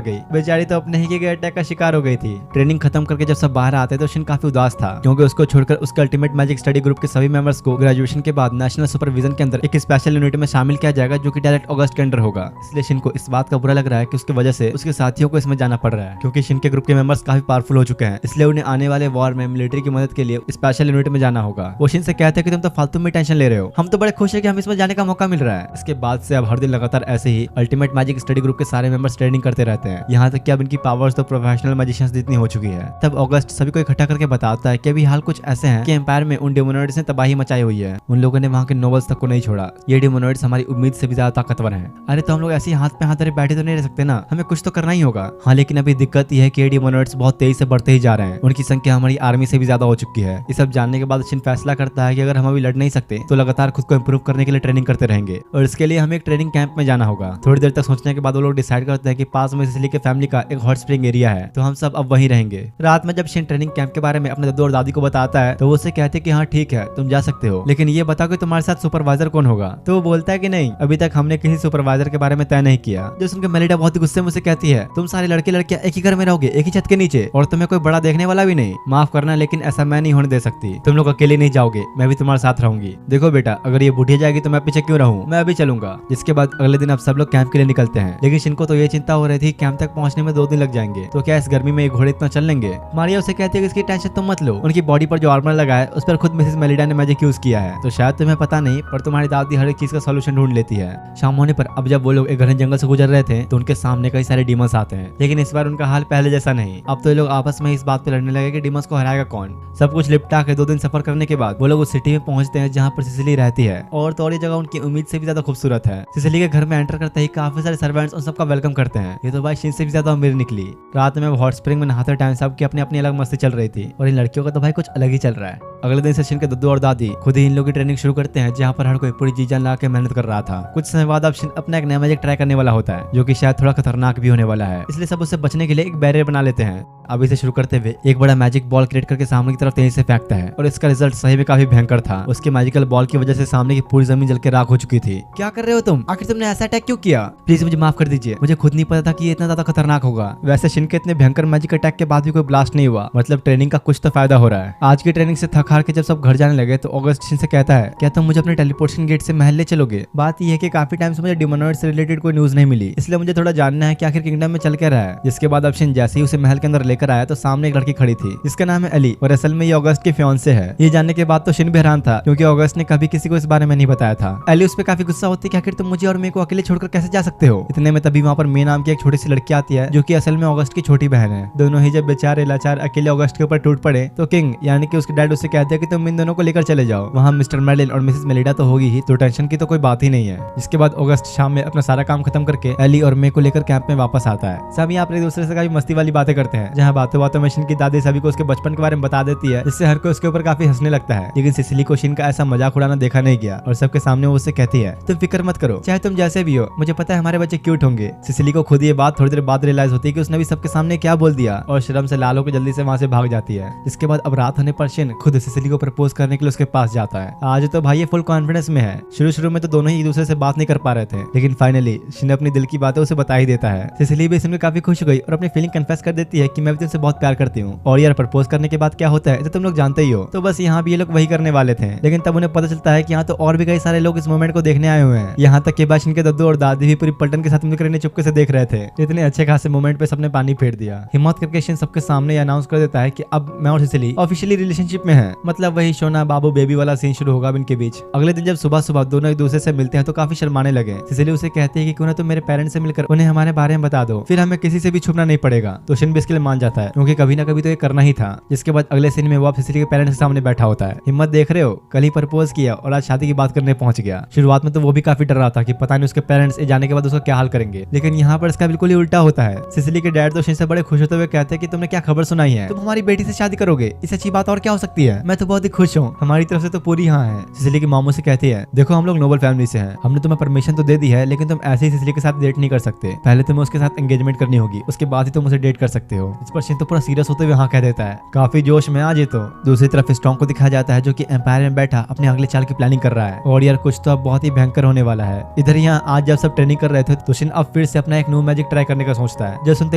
गई। बेचारी तो अपने ही के अटैक का शिकार हो गई थी। ट्रेनिंग खत्म करके जब सब बाहर आते तो शिन काफी उदास था, क्योंकि उसको छोड़कर उसके अल्टीमेट मैजिक स्टडी ग्रुप के सभी मेंबर्स को ग्रेजुएशन के बाद नेशनल सुपरविजन के अंदर एक स्पेशल यूनिट में शामिल किया जाएगा, जो कि डायरेक्ट अगस्त के अंडर होगा। इसलिए शिन को इस बात का बुरा लग रहा है कि उसकी वजह से उसके साथियों को इसमें जाना पड़ रहा है, क्योंकि शिन के ग्रुप के मेंबर्स काफी पावरफुल हो चुके हैं। इसलिए उन्हें आने वाले वॉर में मिलिट्री की मदद के लिए स्पेशल यूनिट में जाना होगा। वो शिन से कहते हैं कि तुम तो फालतू में टेंशन ले रहे हो, हम तो बड़े खुश है कि हम इसमें जाने का मौका मिल रहा है। इसके बाद से अब हर दिन लगातार ऐसे ही अल्टीमेट मैजिक स्टडी ग्रुप के सारे मेंबर्स ट्रेनिंग करते रहते हैं, यहाँ तक कि अब इनकी पावर्स तो प्रोफेशनल मैजिशियंस जितनी हो चुकी है। तब अगस्त सभी को इकट्ठा करके बताता है कि अभी हाल कुछ ऐसे हैं कि एम्पायर में उन डेमोनॉइड्स ने तबाही मचाई हुई है। उन लोगों ने वहाँ के नोबल्स तक को नहीं छोड़ा। ये डेमोनॉइड्स हमारी उम्मीद से भी ज्यादा ताकतवर हैं। अरे तो हम लोग ऐसे ही हाथ पे हाथ धरे बैठे तो नहीं रह सकते ना, हमें कुछ तो करना ही होगा। हाँ, लेकिन अभी दिक्कत यह है कि ये डेमोनॉइड्स बहुत तेजी से बढ़ते ही जा रहे हैं। उनकी संख्या हमारी आर्मी से भी ज्यादा हो चुकी है। ये सब जानने के बाद शिन फैसला करता है कि अगर हम अभी लड़ नहीं सकते तो लगातार खुद को इंप्रूव करने के लिए ट्रेनिंग करते रहेंगे, और इसके लिए हमें एक ट्रेनिंग कैंप में जाना होगा। थोड़ी देर तक सोचने के बाद वो लोग डिसाइड करते हैं कि पास में सिसिली के फैमिली का एक हॉट स्प्रिंग एरिया है, तो हम सब अब वहीं रहेंगे। रात में जब शिन ट्रेनिंग कैंप के बारे में अपने दादू और दादी को बताता है तो वो उसे कहते हैं कि हाँ ठीक है तुम जा सकते हो, लेकिन ये बताओ कि तुम्हारे साथ सुपरवाइजर कौन होगा। तो वो बोलता है कि नहीं, अभी तक हमने किसी सुपरवाइजर के बारे में तय नहीं किया। जो सुनकर मेलिडा बहुत ही गुस्से में उसे कहती है, तुम सारे लड़के लड़कियां एक ही घर में रहोगे, एक ही छत के नीचे, और तुम्हें कोई बड़ा देखने वाला भी नहीं। माफ करना, लेकिन ऐसा मैं नहीं होने दे सकती। तुम लोग अकेले नहीं जाओगे, मैं भी तुम्हारे साथ रहूंगी। देखो बेटा, अगर ये बूढ़ी जाएगी तो मैं पीछे क्यों रहूं, मैं अभी चलूंगा। जिसके बाद अगले दिन अब सब लोग कैंप के लिए निकलते हैं, लेकिन शिन को तो ये चिंता हो रही थी कैंप तक पहुंचने में 2 दिन लग जाएंगे, तो क्या इस गर्मी में ये घोड़े इतना चल लेंगे। मारिया उसे कहती है कि इसकी टेंशन तुम मत लो, उनकी बॉडी पर जो आर्मर लगा है उस पर खुद मिसेस मेलिडा ने मैजिक यूज किया है, तो शायद तुम्हें पता नहीं पर तुम्हारी दादी हर एक चीज का सॉल्यूशन ढूंढ लेती है। शाम होने पर अब जब वो लोग एक घने जंगल से गुजर रहे थे तो उनके सामने कई सारे डीमंस आते हैं, लेकिन इस बार उनका हाल पहले जैसा नहीं। अब तो ये लोग आपस में इस बात पे लड़ने लगे कि डीमंस को हराएगा कौन। सब कुछ लिपटा के 2 दिन सफर करने के बाद वो लोग उस सिटी में पहुंचते हैं जहाँ पर सिसिली रहती है, और तो और ये जगह उनकी उम्मीद से भी ज्यादा खूबसूरत है। सिसिली के घर में एंटर करते ही काफी सारे सर्वेंट्स उन सबका वेलकम करते हैं। ये तो भाई शिन से भी ज्यादा अमीर निकली। रात में वो हॉट स्प्रिंग में नहाते टाइम सबकी अपनी अपनी अलग मस्ती चल रही थी और इन लड़कियों का तो भाई कुछ अलग ही चल रहा है। अगले दिन से शिन के दद्दू और दादी खुद ही इन लोगों की ट्रेनिंग शुरू करते हैं, जहाँ पर हर कोई पूरी जी जान लगा के मेहनत कर रहा था। कुछ समय बाद अब शिन अपना एक नया मैजिक ट्राई करने वाला होता है, जो कि शायद थोड़ा खतरनाक भी होने वाला है, इसलिए सब उससे बचने के लिए एक बैरियर बना लेते हैं। अब इसे शुरू करते हुए एक बड़ा मैजिक बॉल क्रिएट करके सामने की तरफ तेजी से फेंकता है और इसका रिजल्ट सही में काफी भयंकर था। उसके मैजिकल बॉल की वजह से सामने की पूरी जमीन जल के राख हो चुकी थी। क्या कर रहे हो तुम? आखिर तुमने ऐसा अटैक क्यों किया? प्लीज मुझे माफ कर दीजिए, मुझे खुद नहीं पता था कि ये इतना ज्यादा खतरनाक होगा। वैसे शिन के इतने भयंकर मैजिक अटैक के बाद भी कोई ब्लास्ट नहीं हुआ, मतलब ट्रेनिंग का कुछ तो फायदा हो रहा है। आज की ट्रेनिंग से थक हार के जब सब घर जाने लगे तो ऑगस्ट शिन से कहता है, क्या तुम मुझे अपने टेलीपोर्टेशन गेट से महल ले चलोगे? बात यह है कि काफी टाइम से मुझे डिमोनॉइड से रिलेटेड कोई न्यूज नहीं मिली, इसलिए मुझे थोड़ा जानना है कि आखिर किंगडम में चल क्या रहा है। जिसके बाद अब शिन जैसे ही उसे महल के अंदर लेकर आया तो सामने एक लड़की खड़ी थी जिसका नाम है एली और असल में ये ऑगस्ट की फियांसे है। ये जानने के बाद तो शिन भी हैरान था क्योंकि ऑगस्ट ने कभी किसी को इस बारे में नहीं बताया था। एली उस पर काफी गुस्सा होती है कि आखिर तुम मुझे और मेरे को अकेले छोड़कर कैसे जा सकते हो। इतने में तभी वहाँ पर मे नाम की एक छोटी सी लड़की आती है जो कि असल में ऑगस्ट की छोटी बहन है। दोनों ही जब बेचारे लाचार अकेले ऑगस्ट के ऊपर टूट पड़े तो किंग यानी कि उसके डैड उससे कहते हैं कि तुम इन दोनों को लेकर चले जाओ। वहाँ मिस्टर मेलिन और मिसेस मेलिडा तो होगी ही, तो टेंशन की तो कोई बात ही नहीं है। जिसके बाद ऑगस्ट शाम में अपना सारा काम खत्म करके एली और मे को लेकर कैंप में वापस आता है। सब यहाँ पर एक दूसरे से काफी मस्ती वाली बातें करते हैं, जहाँ बातों बातों में शिन की दादी सभी को उसके बचपन के बारे में बता देती है, जिससे हर कोई उसके ऊपर काफी हंसने लगता है। लेकिन सिसिली को शिन का ऐसा मजाक उड़ाना देखा नहीं गया और सबके सामने वो उससे कहती है, तुम फिक्र मत करो, चाहे तुम जैसे भी हो, मुझे पता है हमारे बच्चे क्यूट होंगे। सिसिली को खुद ये बात थोड़ी देर बाद रियलाइज होती है कि उसने भी सबके सामने क्या बोल दिया और शर्म से लाल होकर जल्दी से वहाँ से भाग जाती है। इसके बाद अब रात होने पर शिन खुद सिसिली को प्रपोज करने के लिए उसके पास जाता है। आज तो भाई ये फुल कॉन्फिडेंस में है। शुरू में तो दोनों ही एक दूसरे से बात नहीं कर पा रहे थे, लेकिन फाइनली शिन अपनी दिल की बातें उसे बता ही देता है। सिसिली भी इसमें काफी खुश हो गई और अपनी फीलिंग कन्फेस कर देती है कि मैं भी तुमसे बहुत प्यार करती हूँ। और यार प्रपोज करने के बाद क्या होता है तो तुम लोग जानते ही हो। तो बस यहाँ भी ये लोग वही करने वाले थे, लेकिन तब उन्हें पता चलता है कि यहाँ तो और भी कई सारे लोग इस मोमेंट को देखने आए हुए हैं। यहाँ तक कि बाशिन के दद्दू और दादी भी पूरी पलटन के साथ मिलकर इन्हें चुपके से देख रहे थे। इतने अच्छे खासे मोमेंट पे सबने पानी फेर दिया। हिम्मत करके शिन सबके सामने अनाउंस कर देता है कि अब मैं और सिसिली ऑफिशियली रिलेशनशिप में है, मतलब वही सोना बाबू बेबी वाला सीन शुरू होगा इनके बीच। अगले दिन जब सुबह सुबह दोनों एक दूसरे से मिलते हैं तो काफी शर्माने लगे। सिसिली उसे कहती है कि क्यों ना तुम मेरे पेरेंट्स से मिलकर उन्हें हमारे बारे में बता दो, फिर हमें किसी से भी छुपना नहीं पड़ेगा। तो शिन भी इसके लिए मान जाता है क्योंकि कभी ना कभी तो ये करना ही था। जिसके बाद अगले सीन में वो अब सिसिली के पेरेंट्स के सामने बैठा होता है। हिम्मत देख रहे हो, कल ही प्रपोज किया और आज शादी की बात करने पहुंच गया। शुरुआत में तो वो भी काफी डर रहा था कि पता नहीं उसके पेरेंट्स ये जाने के बाद उसका क्या हाल करेंगे, लेकिन यहाँ पर इसका बिल्कुल ही उल्टा होता है। सिसिली के डैड तो शिन से बड़े खुश होते हुए कहते हैं कि तुमने क्या खबर सुनाई है, तुम हमारी बेटी से शादी करोगे, इससे अच्छी बात और क्या हो सकती है। मैं तो बहुत ही खुश हूँ, हमारी तरफ से तो पूरी हाँ है। सिसिली की मामू से कहती है, देखो हम लोग नोबल फैमिली से हैं, हमने तुम्हें परमिशन तो दे दी है, लेकिन तुम ऐसे ही सिसिली के साथ डेट नहीं कर सकते। पहले तुम्हें उसके साथ एंगेजमेंट करनी होगी, उसके बाद ही तुम उसे डेट कर सकते हो। इस पर शिन तो पूरा सीरियस होते हुए हाँ कह देता है, काफी जोश में आज। तो दूसरी तरफ स्ट्रॉन्ग को दिखाया जाता है जो कि एम्पायर में बैठा अपने अगले चाल की प्लानिंग कर रहा है। और यार कुछ तो अब बहुत ही भयंकर होने वाला है। इधर यहाँ आज जब सब ट्रेनिंग कर रहे थे तो शिन अब फिर से अपना एक न्यू मैजिक ट्राई करने का सोचता है। जो सुनते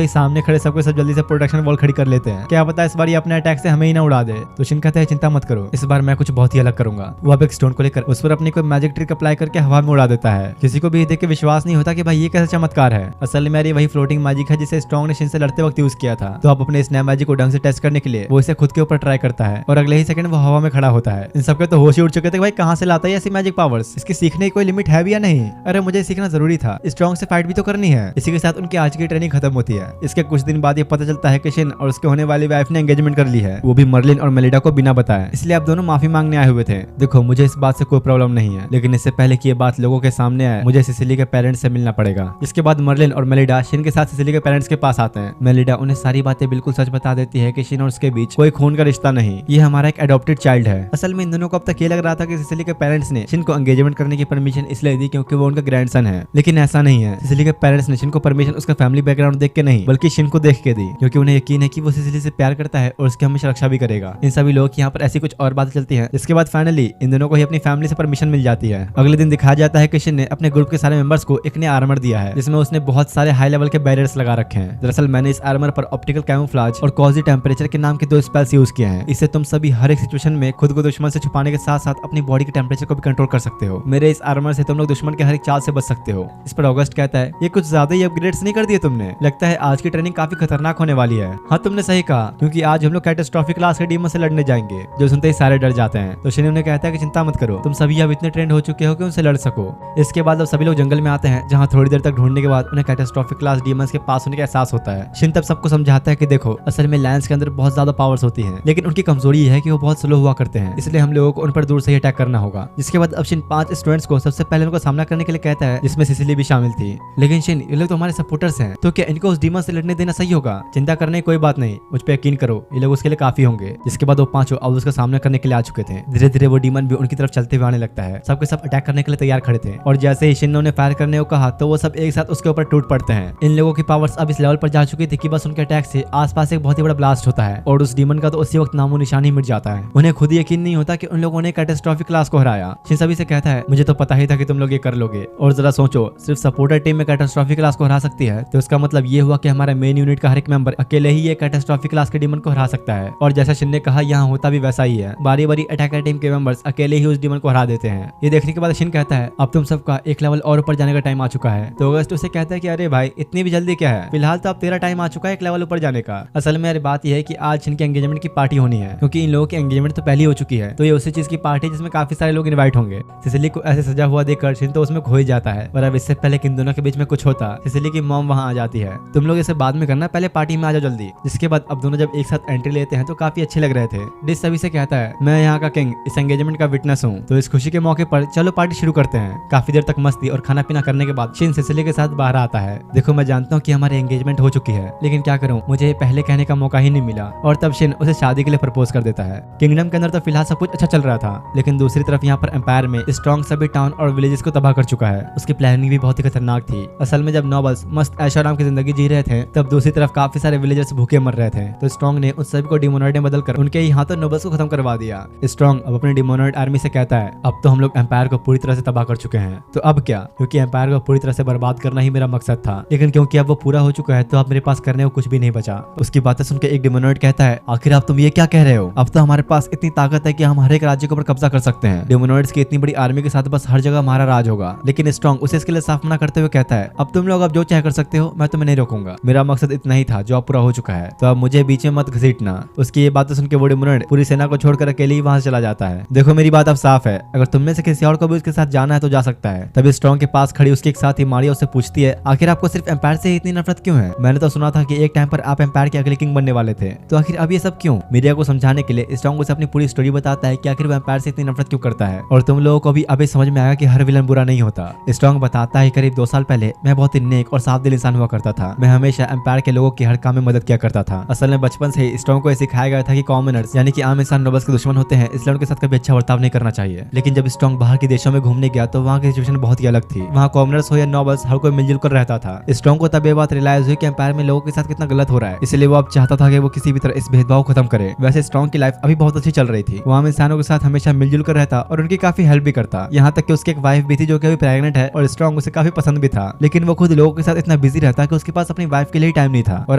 ही सामने खड़े सबके सब जल्दी से प्रोटेक्शन वॉल खड़ी कर लेते हैं। क्या पता इस बार ये अपने अटैक से हमें ही ना उड़ा दे। तो शिन कहता है चिंता मत करो, इस बार मैं कुछ बहुत ही अलग करूंगा। वो अब एक स्टोन को लेकर उस पर अपनी कोई मैजिक ट्रिक अप्लाई करके हवा में उड़ा देता है। किसी को भी देख के विश्वास नहीं होता कि भाई ये कैसा चमत्कार है। असल में वही फ्लोटिंग मैजिक है जिसे स्ट्रॉन्ग ने शिन से लड़ते वक्त यूज किया था। तो अब अपने इस नए मैजिक को ढंग से टेस्ट करने के लिए वो इसे खुद के ऊपर ट्राई करता है और अगले ही सेकंड वो हवा में खड़ा होता है। इन सबके तो होश ही उड़ चुके थे, भाई कहाँ से लाता है ऐसी मैजिक पावर्स, इसके सीखने की कोई लिमिट है भी या नहीं। अरे मुझे सीखना जरूरी था, स्ट्रॉन्ग से फाइट भी तो करनी है। इसी के साथ उनकी आज की ट्रेनिंग खत्म होती है। इसके कुछ दिन बाद ये पता चलता है कि शिन और उसके होने वाली वाइफ ने एंगेजमेंट कर ली है, वो भी मर्लिन और मेलिडा को बिना बताए। इसलिए आप दोनों माफी मांगने आए हुए थे। देखो मुझे इस बात से कोई प्रॉब्लम नहीं है, लेकिन इससे पहले कि ये बात लोगों के सामने आए मुझे सिसिली के पेरेंट्स से मिलना पड़ेगा। इसके बाद मर्लिन और मेलिडा शिन के साथ सिसिली के पेरेंट्स के पास आते हैं। मेलिडा उन्हें सारी बातें बिल्कुल सच बता देती है कि शिन और उसके बीच कोई खून का रिश्ता नहीं, ये हमारा एक एडॉप्टेड चाइल्ड है। असल में इन दोनों को अब तक ये लग रहा था कि सिसिली के पेरेंट्स ने शिन को एंगेजमेंट करने की परमिशन इसलिए दी क्योंकि वो उनका ग्रैंडसन है, लेकिन ऐसा नहीं है। सिसिली के पेरेंट्स ने शिन को परमिशन उसका फैमिली बैकग्राउंड देख के नहीं बल्कि शिन को देख के दी, क्योंकि उन्हें यकीन है कि वो सिसिली से प्यार करता है और उसकी हमेशा रक्षा भी करेगा। इन सभी लोगों की यहाँ पर ऐसी कुछ और बातें चलती हैं। इसके बाद फाइनली इन दोनों को ही अपनी फैमिली से परमिशन मिल जाती है। अगले दिन दिखाया जाता है कि शिन ने अपने ग्रुप के सारे मेंबर्स को एक नया आर्मर दिया है, जिसमें उसने बहुत सारे हाई लेवल के बैरियर्स लगा रखे हैं। दरअसल मैंने इस आर्मर पर ऑप्टिकल कैमोफ्लेज और कॉजी टेम्परेचर के नाम के 2 स्पेल्स यूज किए हैं। इससे तुम सभी हर एक सिचुएशन में खुद को दुश्मन से छुपाने के साथ साथ अपनी बॉडी के टेम्परेचर को भी कंट्रोल कर सकते हो। मेरे इस आर्मर से तुम लोग दुश्मन के हर एक चाल से बच सकते हो। इस पर ऑगस्ट कहता है, ये कुछ ज्यादा ही अपग्रेड्स नहीं कर दिए तुमने, लगता है आज की ट्रेनिंग काफी खतरनाक होने वाली है। हाँ तुमने सही कहा, क्योंकि आज हम लोग कैटास्ट्रॉफिक क्लास के डीमन से लड़ने जाएंगे। जो सुनते ही सारे डर जाते हैं। तो शिन उन्हें कहता है कि चिंता मत करो, तुम सभी अब इतने ट्रेंड हो चुके हो कि उनसे लड़ सको। इसके बाद अब सभी लोग जंगल में आते हैं, जहाँ थोड़ी देर तक ढूंढने के बाद उन्हें कैटास्ट्रोफिक क्लास डीमंस के पास होने का एहसास होता है। शिन तब सबको समझाता है कि देखो, असल में लायंस के अंदर बहुत ज्यादा पावर्स होती हैं, लेकिन उनकी कमजोरी ये है कि वो बहुत स्लो हुआ करते हैं, इसलिए हम लोगों को उन पर दूर से ही अटैक करना होगा। जिसके बाद अब शिन 5 स्टूडेंट्स को सबसे पहले उनका सामना करने के लिए कहता है, जिसमें सिसिली भी शामिल थी। लेकिन शिन, ये लोग तो हमारे सपोर्टर्स हैं, तो क्या इनको उस डीमन से लड़ने देना सही होगा? चिंता करने की कोई बात नहीं, मुझ पे यकीन करो, ये लोग उसके लिए काफी होंगे। जिसके बाद वो पांचों अब उसका सामना करने के लिए आ चुके थे। धीरे धीरे वो डीमन भी उनकी तरफ चलते हुए आने लगता है। सबके सब अटैक करने के लिए तैयार खड़े थे, और जैसे ही शिन ने उन्हें फायर करने को कहा तो वो सब एक साथ उसके ऊपर टूट पड़ते हैं। इन लोगों की पावर्स अब इस लेवल पर जा चुकी थी कि बस उनके अटैक से आसपास एक बहुत ही बड़ा ब्लास्ट होता है, और उस डीमन का तो उसी वक्त नामो निशान ही मिट जाता है। उन्हें खुद यकीन नहीं होता कि उन लोगों ने कैटास्ट्रोफिक क्लास को हराया। शिन सभी से कहता है, मुझे तो पता ही था कि तुम लोग ये कर लोगे, और जरा सोचो, सिर्फ सपोर्टर टीम में कैटास्ट्रोफिक क्लास को हरा सकती है, तो इसका मतलब ये हुआ कि हमारे मेन यूनिट का हर एक मेंबर अकेले ही ये कैटास्ट्रोफिक क्लास के डीमन को हरा सकता है। और जैसा शिन ने कहा, यहाँ होता भी वैसा ही है, बारी बारी अटैकर टीम के मेंबर्स अकेले ही उस डीमन को हरा देते हैं। ये देखने के बाद शिन कहता है, अब तुम सबका एक लेवल और ऊपर जाने का टाइम आ चुका है। तो अगस्त उसे कहता है कि अरे भाई, इतनी भी जल्दी क्या है, फिलहाल तो अब तेरा टाइम आ चुका है एक लेवल ऊपर जाने का। असल में यार बात यह है कि आज शिन के एंगेजमेंट की पार्टी होनी है, क्योंकि इन लोगों की एंगेजमेंट तो पहले हो चुकी है, तो ये उसी चीज की पार्टी है जिसमें काफी सारे लोग इनवाइट होंगे। सिसिली को ऐसे सजा हुआ देखकर शिन तो उसमें खो ही जाता है। और अब इससे पहले कि इन दोनों के बीच में कुछ होता, सिसिली की मॉम वहां आ जाती है। तुम लोग इसे बाद में करना, पहले पार्टी में आ जाओ जल्दी। जिसके बाद अब दोनों जब एक साथ एंट्री लेते हैं तो काफी अच्छे लग रहे थे। डिस सभी से कहता है, मैं यहाँ का किंग, इस एंगेजमेंट का विटनेस हूँ, तो इस खुशी के मौके पर चलो पार्टी शुरू करते हैं। काफी देर तक मस्ती और खाना पीना करने के बाद शिन सिसिली के साथ बाहर आता है। देखो, मैं जानता हूँ कि हमारी एंगेजमेंट हो चुकी है, लेकिन क्या करूँ, मुझे पहले कहने का मौका ही नहीं मिला। और तब शिन उसे शादी के लिए प्रपोज कर देता है। किंगडम के अंदर तो फिलहाल सब कुछ अच्छा चल रहा था, लेकिन दूसरी तरफ यहाँ पर एम्पायर में स्ट्रॉन्ग सभी टाउन और विलेजेस को तबाह कर चुका है। उसकी प्लानिंग भी बहुत ही खतरनाक थी। असल में जब नोबल्स मस्त ऐशोआराम की जिंदगी जी रहे थे, तब दूसरी तरफ काफी सारे विलेजर्स भूखे मर रहे थे। तो स्ट्रॉन्ग ने उन सभी को डिमोनॉइड में बदलकर उनके ही हाथों नोबल्स को खत्म करवा दिया। स्ट्रॉन्ग अब अपनी डिमोनॉइड आर्मी से कहता है, अब तो हम लोग एम्पायर को पूरी तरह से तबाह कर चुके हैं, तो अब क्या? क्योंकि एम्पायर को पूरी तरह से बर्बाद करना ही मेरा मकसद था, लेकिन क्योंकि अब वो पूरा हो चुका है तो अब मेरे पास करने को कुछ भी नहीं बचा। उसकी बातें सुनकर एक डिमोनॉइड कहता है, आखिर आप तुम ये क्या कह रहे हो? अब तो हमारे पास इतनी ताकत है कि हम हर एक राज्य के ऊपर कब्जा कर सकते हैं। डिमोनॉइड्स की इतनी बड़ी आर्मी के साथ बस हर जगह हमारा राज होगा। लेकिन स्ट्रॉन्ग उसे इसके लिए साफ मना करते हुए कहता है, अब तुम लोग अब जो चाहे कर सकते हो, मैं तुम्हें नहीं रोकूंगा। मेरा मकसद इतना ही था जो अब पूरा हो चुका है, तो अब मुझे बीच में मत घसीटना। उसकी ये बातें सुनकर वो डिमोनॉइड पूरी सेना को छोड़कर अकेले ही वहां से चला जाता है। देखो, मेरी बात अब साफ है, अगर तुम में से किसी और को भी उसके साथ जाना है तो जा सकता है। तभी स्ट्रॉन्ग के पास खड़ी उसके एक साथ ही मारिया उससे पूछती है, आखिर आपको सिर्फ एम्पायर से इतनी नफरत क्यों है? मैंने तो सुना था कि एक टाइम पर आप एम्पायर के अगले किंग बनने वाले थे, तो आखिर अब ये सब क्यों? मीडिया को समझाने के लिए स्ट्रॉन्ग उसे अपनी पूरी स्टोरी बताता है कि आखिर वो एम्पायर से इतनी नफरत क्यों करता है। और तुम लोगों को भी अभी समझ में आएगा कि हर विलन बुरा नहीं होता। स्ट्रॉन्ग बताता है, करीब 2 साल पहले मैं बहुत ही नेक और साफ दिल इंसान हुआ करता था। मैं हमेशा एम्पायर के लोगों की हर काम में मदद किया करता था। असल में बचपन से ही स्ट्रॉन्ग को सिखाया गया था कि कॉमनर्स यानी कि आम इंसान नोबल्स के दुश्मन होते हैं, इसलिए उनके साथ कभी अच्छा बर्ताव नहीं करना चाहिए। लेकिन जब स्ट्रॉन्ग बाहर के देशों में घूमने गया तो वहाँ की सिचुएशन बहुत ही अलग थी। वहाँ कॉमनर्स हो या नोबल्स, हर कोई मिलजुल कर रहता था। स्ट्रॉन्ग को तब ये बात रियलाइज हुई कि एम्पायर में लोगों के साथ कितना गलत हो रहा है, इसलिए वो अब चाहता था कि वो किसी भी तरह इस भेदभाव को खत्म करे। वैसे स्ट्रॉन्ग की लाइफ अभी बहुत अच्छी चल रही थी। वो आम इंसानों के साथ हमेशा मिलजुल कर रहता और उनकी काफी हेल्प भी करता। यहाँ तक कि उसकी एक वाइफ भी थी जो कि अभी प्रेग्नेंट है, और स्ट्रॉन्ग उसे काफी पसंद भी था। लेकिन वो खुद लोगों के साथ इतना बिजी रहता कि उसके पास अपनी वाइफ के लिए टाइम नहीं था। और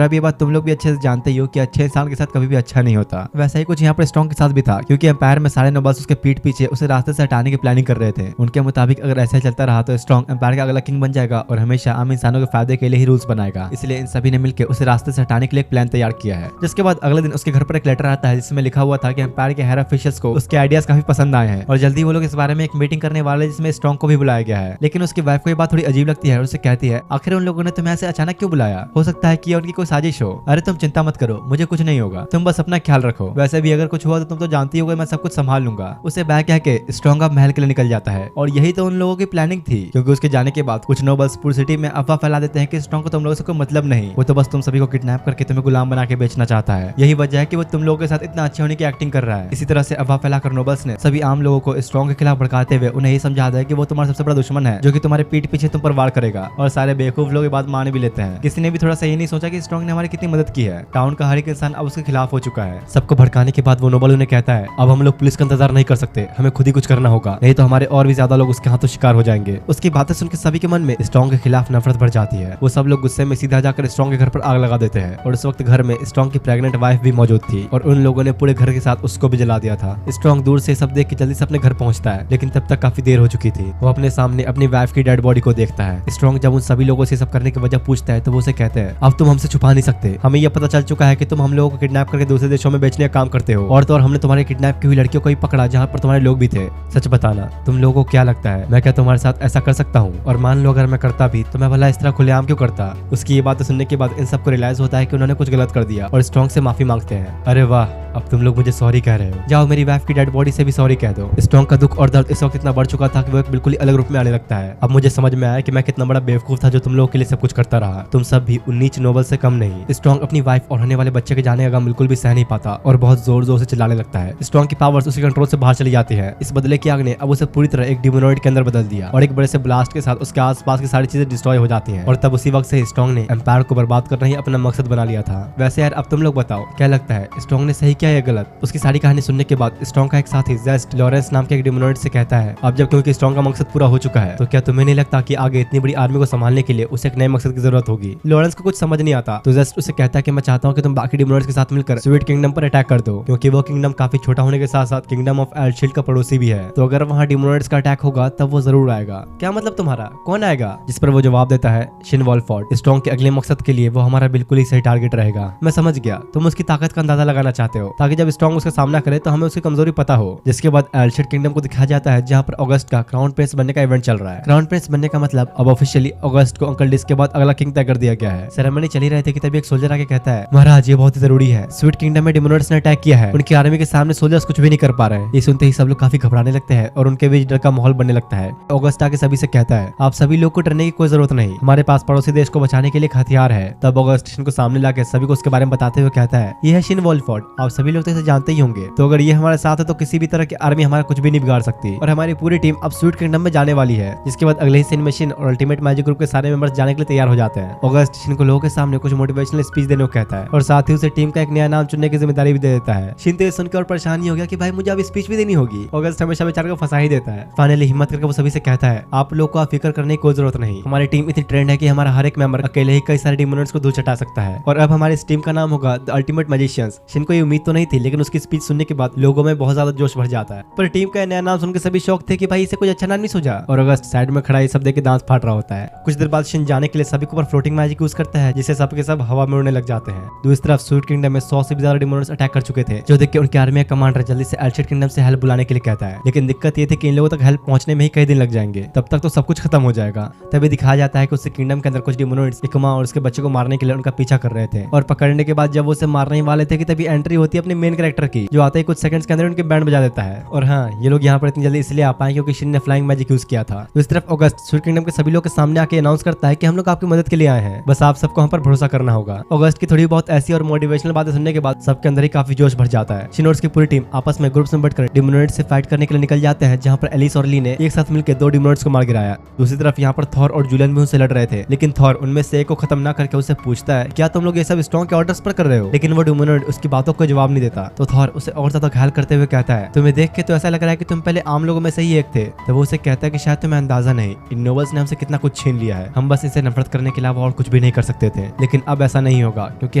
अब ये बात तुम लोग भी अच्छे से जानते ही हो कि अच्छे इंसान के साथ कभी भी अच्छा नहीं होता। वैसा ही कुछ यहाँ पर स्ट्रॉन्ग के साथ भी था, क्योंकि एम्पायर में सारे नोबल्स उसके पीठ पीछे उसे रास्ते से हटाने की प्लानिंग कर रहे थे। उनके मुताबिक अगर ऐसा चलता रहा तो स्ट्रॉन्ग एम्पायर का अगला किंग बन जाएगा और हमेशा आम इंसानों के फायदे के लिए ही रूल्स बनाएगा। इसलिए इन सभी ने मिलकर उसे रास्ते से हटाने के लिए एक प्लान तैयार किया है। जिसके बाद अगले दिन उसके घर पर एक लेटर आता है जिसमें लिखा हुआ था कि एम्पायर के हायर ऑफिशियल्स को उसके आइडियाज काफी पसंद आए हैं और जल्दी वो लोग इस बारे में एक मीटिंग करने वाले जिसमें स्ट्रॉन्ग को भी बुलाया गया है। लेकिन उसकी वाइफ को ये बात थोड़ी अजीब लगती है और उसे कहती है, आखिर उन लोगों ने तुम्हें ऐसे अचानक क्यों बुलाया? हो सकता है कि उनकी कोई साजिश हो। अरे तुम चिंता मत करो, मुझे कुछ नहीं होगा, तुम बस अपना ख्याल रखो। वैसे भी अगर कुछ हुआ तो तुम तो जानती होगे, मैं सब कुछ संभाल लूंगा। उसे बैग कह के स्ट्रॉन्ग अब महल के लिए निकल जाता है। और यही तो उन लोगों की प्लानिंग थी, क्योंकि उसके जाने के बाद कुछ नोबल्स पूरी सिटी में अफवाह फैला देते हैं कि स्ट्रॉन्ग को तुम लोगों से कोई मतलब नहीं, वो तो बस तुम सभी को किडनैप करके तुम्हें गुलाम बना के बेचना चाहता है। यही वजह है कि वो तुम लोगों के साथ इतना अच्छे होने की एक्टिंग कर रहा है। इसी तरह से अफवाह फैलाकर नोबल्स ने सभी आम लोगों को स्ट्रॉन्ग के खिलाफ भड़काते हुए उन्हें ये समझाता है कि वो तुम्हारा सबसे बड़ा दुश्मन है, जो कि तुम्हारे पीठ पीछे तुम पर वार करेगा। और सारे बेवकूफ लोग ये बात मान भी लेते हैं। किसी ने भी थोड़ा सा ये नहीं सोचा कि स्ट्रॉन्ग ने हमारी कितनी मदद की है। टाउन का हर एक इंसान अब उसके खिलाफ हो चुका है। सबको भड़काने के बाद वो नोबल उन्हें कहता है, अब हम लोग पुलिस का इंतजार नहीं कर सकते, हमें खुद ही कुछ करना होगा, नहीं तो हमारे और भी ज्यादा लोग उसके हाथों शिकार हो जाएंगे। उसकी बातें सुनकर सभी के मन में स्ट्रॉन्ग के खिलाफ नफरत बढ़ जाती है। वो सब लोग गुस्से में सीधा जाकर स्ट्रॉन्ग के घर पर आग लगा देते हैं। और उस वक्त घर में स्ट्रॉन्ग की प्रेग्नेंट वाइफ भी मौजूद थी और उन लोगों ने पूरे घर के साथ उसको भी जला दिया था। स्ट्रॉन्ग दूर से सब देख के जल्दी से अपने घर पहुंचता है, लेकिन तब तक काफी देर हो चुकी थी। वो अपने सामने अपनी वाइफ की डेड बॉडी को देखता है। स्ट्रॉन्ग जब उन सभी लोगों से सब करने की वजह पूछता है तो वो उसे कहते हैं, अब तुम हमसे छुपा नहीं सकते, हमें यह पता चल चुका है कि तुम हम लोगों को किडनैप करके दूसरे देशों में बेचने का काम करते हो और तो और हमने तुम्हारे किडनैप की हुई लड़कियों को ही पकड़ा जहाँ पर तुम्हारे लोग भी थे। सच बताना, तुम लोगों को क्या लगता है मैं क्या तुम्हारे साथ ऐसा कर सकता हूँ? और मान लो अगर मैं करता भी तो मैं भला इस तरह खुलेआम क्यों करता? उसकी ये बातें सुनने के बाद इन सबको रियलाइज होता है कि उन्होंने कुछ गलत कर दिया और स्ट्रॉन्ग से माफी मांगते हैं। अरे वाह, अब तुम लोग मुझे सॉरी कह रहे हो। जाओ मेरी वाइफ की डेड बॉडी से भी सॉरी कह दो। स्ट्रॉन्ग का दुख और दर्द इस वक्त इतना बढ़ चुका था कि वो एक बिल्कुल ही अलग रूप में आने लगता है। अब मुझे समझ में आया कि मैं कितना बड़ा बेवकूफ था जो तुम लोगों के लिए सब कुछ करता रहा। तुम सब भी उन नीच नोबल से कम नहीं। स्ट्रॉन्ग अपनी वाइफ और होने वाले बच्चे के जाने का गम बिल्कुल भी सह नहीं पाता और बहुत जोर जोर से चिल्लाने लगता है। स्ट्रॉन्ग की पावर्स उसके कंट्रोल से बाहर चली जाती है। इस बदले की आग ने अब उसे पूरी तरह एक डिमोनॉइड के अंदर बदल दिया और एक बड़े से ब्लास्ट के साथ उसके आसपास की सारी चीजें डिस्ट्रॉय हो जाती हैं। और तब उसी वक्त से स्ट्रॉन्ग ने एम्पायर को बर्बाद करना ही अपना मकसद बना लिया था। वैसे यार अब तुम लोग बताओ क्या लगता है स्ट्रॉन्ग ने सही किया या गलत? उसकी सारी कहानी सुनने के बाद स्ट्रॉन्ग का एक साथी जेस्ट लॉरेंस नाम के एक डिमोनॉइड से कहता है अब जब क्योंकि स्ट्रॉन्ग का मकसद पूरा हो चुका है तो क्या तुम्हें नहीं लगता कि आगे इतनी बड़ी आर्मी को संभालने के लिए उसे एक नए मकसद की जरूरत होगी? लॉरेंस को कुछ समझ नहीं आता तो जेस्ट उसे कहता है कि मैं चाहता हूँ कि तुम बाकी डिमोनॉइड्स के साथ मिलकर स्वीट किंगडम पर अटैक कर दो क्योंकि वो किंगडम काफी छोटा होने के साथ साथ किंगडम ऑफ एल्डशील्ड का पड़ोसी भी है। तो अगर वहाँ डिमोनॉइड्स का अटैक होगा तब वो जरूर आएगा। क्या मतलब तुम्हारा? कौन आएगा? जिस पर वो जवाब देता है शिन वॉलफॉर्ड। स्ट्रॉन्ग के अगले मकसद के लिए वो हमारा बिल्कुल ही सही टारगेट रहेगा। मैं समझ गया, तुम उसकी ताकत का अंदाजा लगाना चाहते हो ताकि जब स्ट्रॉन्ग उसका सामना करे तो हमें उसकी कमजोरी पता हो। जिसके बाद एल्डशील्ड किंगडम को दिखाया जाता है जहाँ पर ऑगस्ट का क्राउन प्रिंस बनने का इवेंट चल रहा है। क्राउन प्रिंस बनने का मतलब अब ऑफिशियली ऑगस्ट को अंकल डिस्क के बाद अगला किंग तय कर दिया गया है। सेरेमनी चली रही थी कि तभी एक सोल्जर आके कहता है महाराज ये बहुत ही जरूरी है, स्वीट किंगडम में डिमोनॉइड्स ने अटैक किया है, उनकी आर्मी के सामने सोल्जर्स कुछ भी नहीं कर पा रहे हैं। ये सुनते ही सब लोग काफी घबराने लगते हैं और उनके बीच डर का माहौल बनने लगता है। ऑगस्ट आके सभी से कहता है आप सभी लोग को डरने की कोई जरूरत नहीं, हमारे पास पड़ोसी देश को बचाने के लिए हथियार है। तब ऑगस्ट शिन को सामने लाके सभी को उसके बारे में बताते हुए कहता है ये है शिन वॉलफॉर्ड, आप सभी लोग तो इसे जानते ही होंगे। तो अगर ये हमारे साथ है तो किसी भी तरह की आर्मी हमारा कुछ भी नहीं बिगाड़ सकती और हमारी पूरी टीम अब स्वीट किंगडम में जाने वाली है। जिसके बाद अगले ही सीन में शिन और अल्टीमेट मैजिक ग्रुप के सारे मेंबर्स जाने के लिए तैयार हो जाते हैं। ऑगस्ट शिन को लोगों के सामने कुछ मोटिवेशनल स्पीच देने को कहता है और साथ ही उसे टीम का एक नया नाम चुनने की जिम्मेदारी भी दे देता है। शिन तो ये सुनकर और परेशान हो गया कि भाई मुझे अब स्पीच भी देनी होगी। ऑगस्ट हमेशा बेचारे को फंसा ही देता है। फाइनली हिम्मत करके वो सभी से कहता है आप लोग को आप फिक्र करने की कोई जरूरत नहीं, हमारी टीम इतनी ट्रेंड है कि हमारा हर एक मेंबर अकेले ही कई सारे डिमोनॉइड्स को दूर चटा सकता है और अब हमारी इस टीम का नाम होगा द अल्टीमेट मैजिशियंस। शिन को ये उम्मीद तो नहीं थी लेकिन उसकी स्पीच सुनने के बाद लोगों में बहुत ज्यादा जोश भर जाता है। पर टीम का नया नाम सुनकर सभी शौक थे कि भाई इसे कुछ अच्छा नाम नहीं सोचा और अगस्त साइड में खड़ा ये सब देख के दांत फाट रहा होता है। कुछ देर बाद शिन जाने के लिए सभी के ऊपर फ्लोटिंग मैजिक यूज करता है जिससे सबके सब हवा में उड़ने लग जाते हैं। दूसरी तरफ स्वीट किंगडम में 100 से भी ज्यादा डिमोनॉइड्स अटैक कर चुके थे जो देख के उनकी आर्मी का कमांडर जल्दी से एल्डशील्ड किंगडम से हेल्प बुलाने के लिए कहता है। लेकिन दिक्कत ये थी कि इन लोगों तक हेल्प पहुंचने में ही कई दिन लग जाएंगे, तब तक तो सब कुछ खत्म हो जाएगा। तभी दिखाया जाता है कि उससे किंगडम के अंदर कुछ डिमोनॉइड्स एक माँ और उसके बच्चे को मारने के लिए उनका पीछा कर रहे थे और पकड़ने के बाद जब वो उसे मारने ही वाले थे कि तभी एंट्री होती है अपने मेन कैरेक्टर की जो आते ही कुछ सेकंड्स के अंदर उनके बैंड बजा देता है। और हाँ, ये लोग यहाँ पर इतनी जल्दी इसलिए आ पाए क्योंकि शिन ने फ्लाइंग मैजिक यूज किया था। तो इस तरफ ऑगस्ट स्वीट किंगडम के सभी लोग के सामने आके अनाउंस करता है कि हम लोग आपकी मदद के लिए आए हैं, बस आप सबको हम पर भरोसा करना होगा। ऑगस्ट की थोड़ी बहुत ऐसी और मोटिवेशनल बातें सुनने के बाद सबके अंदर ही काफी जोश भर जाता है। शिन और उसकी पूरी टीम आपस में ग्रुप्स में बढ़कर डिमोनॉइड्स से फाइट करने के लिए निकल जाते हैं जहाँ पर एलिस और ली ने एक साथ मिलकर 2 डिमोनॉइड्स को मार गिराया। दूसरी तरफ यहाँ पर थॉर और जूलियन भी उनसे लड़ रहे थे लेकिन थॉर उनमें से एक को खत्म न करके उसे पूछता है क्या तुम लोग ये सब स्ट्रॉन्ग के ऑर्डर्स पर कर रहे हो? लेकिन वो डिमोनॉइड उसकी बातों को जवाब नहीं देता। तो थॉर उसे और ज्यादा घायल करते हुए कहता है तुम्हें देख के तो ऐसा लग रहा है कि तुम पहले आम लोगों में से ही एक थे। तो वो उसे कहता है कि शायद तुम्हें अंदाजा नहीं, इन नोबल्स ने हमसे कितना कुछ छीन लिया है, हम बस इसे नफरत करने के अलावा और कुछ भी नहीं कर सकते थे। लेकिन अब ऐसा नहीं होगा क्योंकि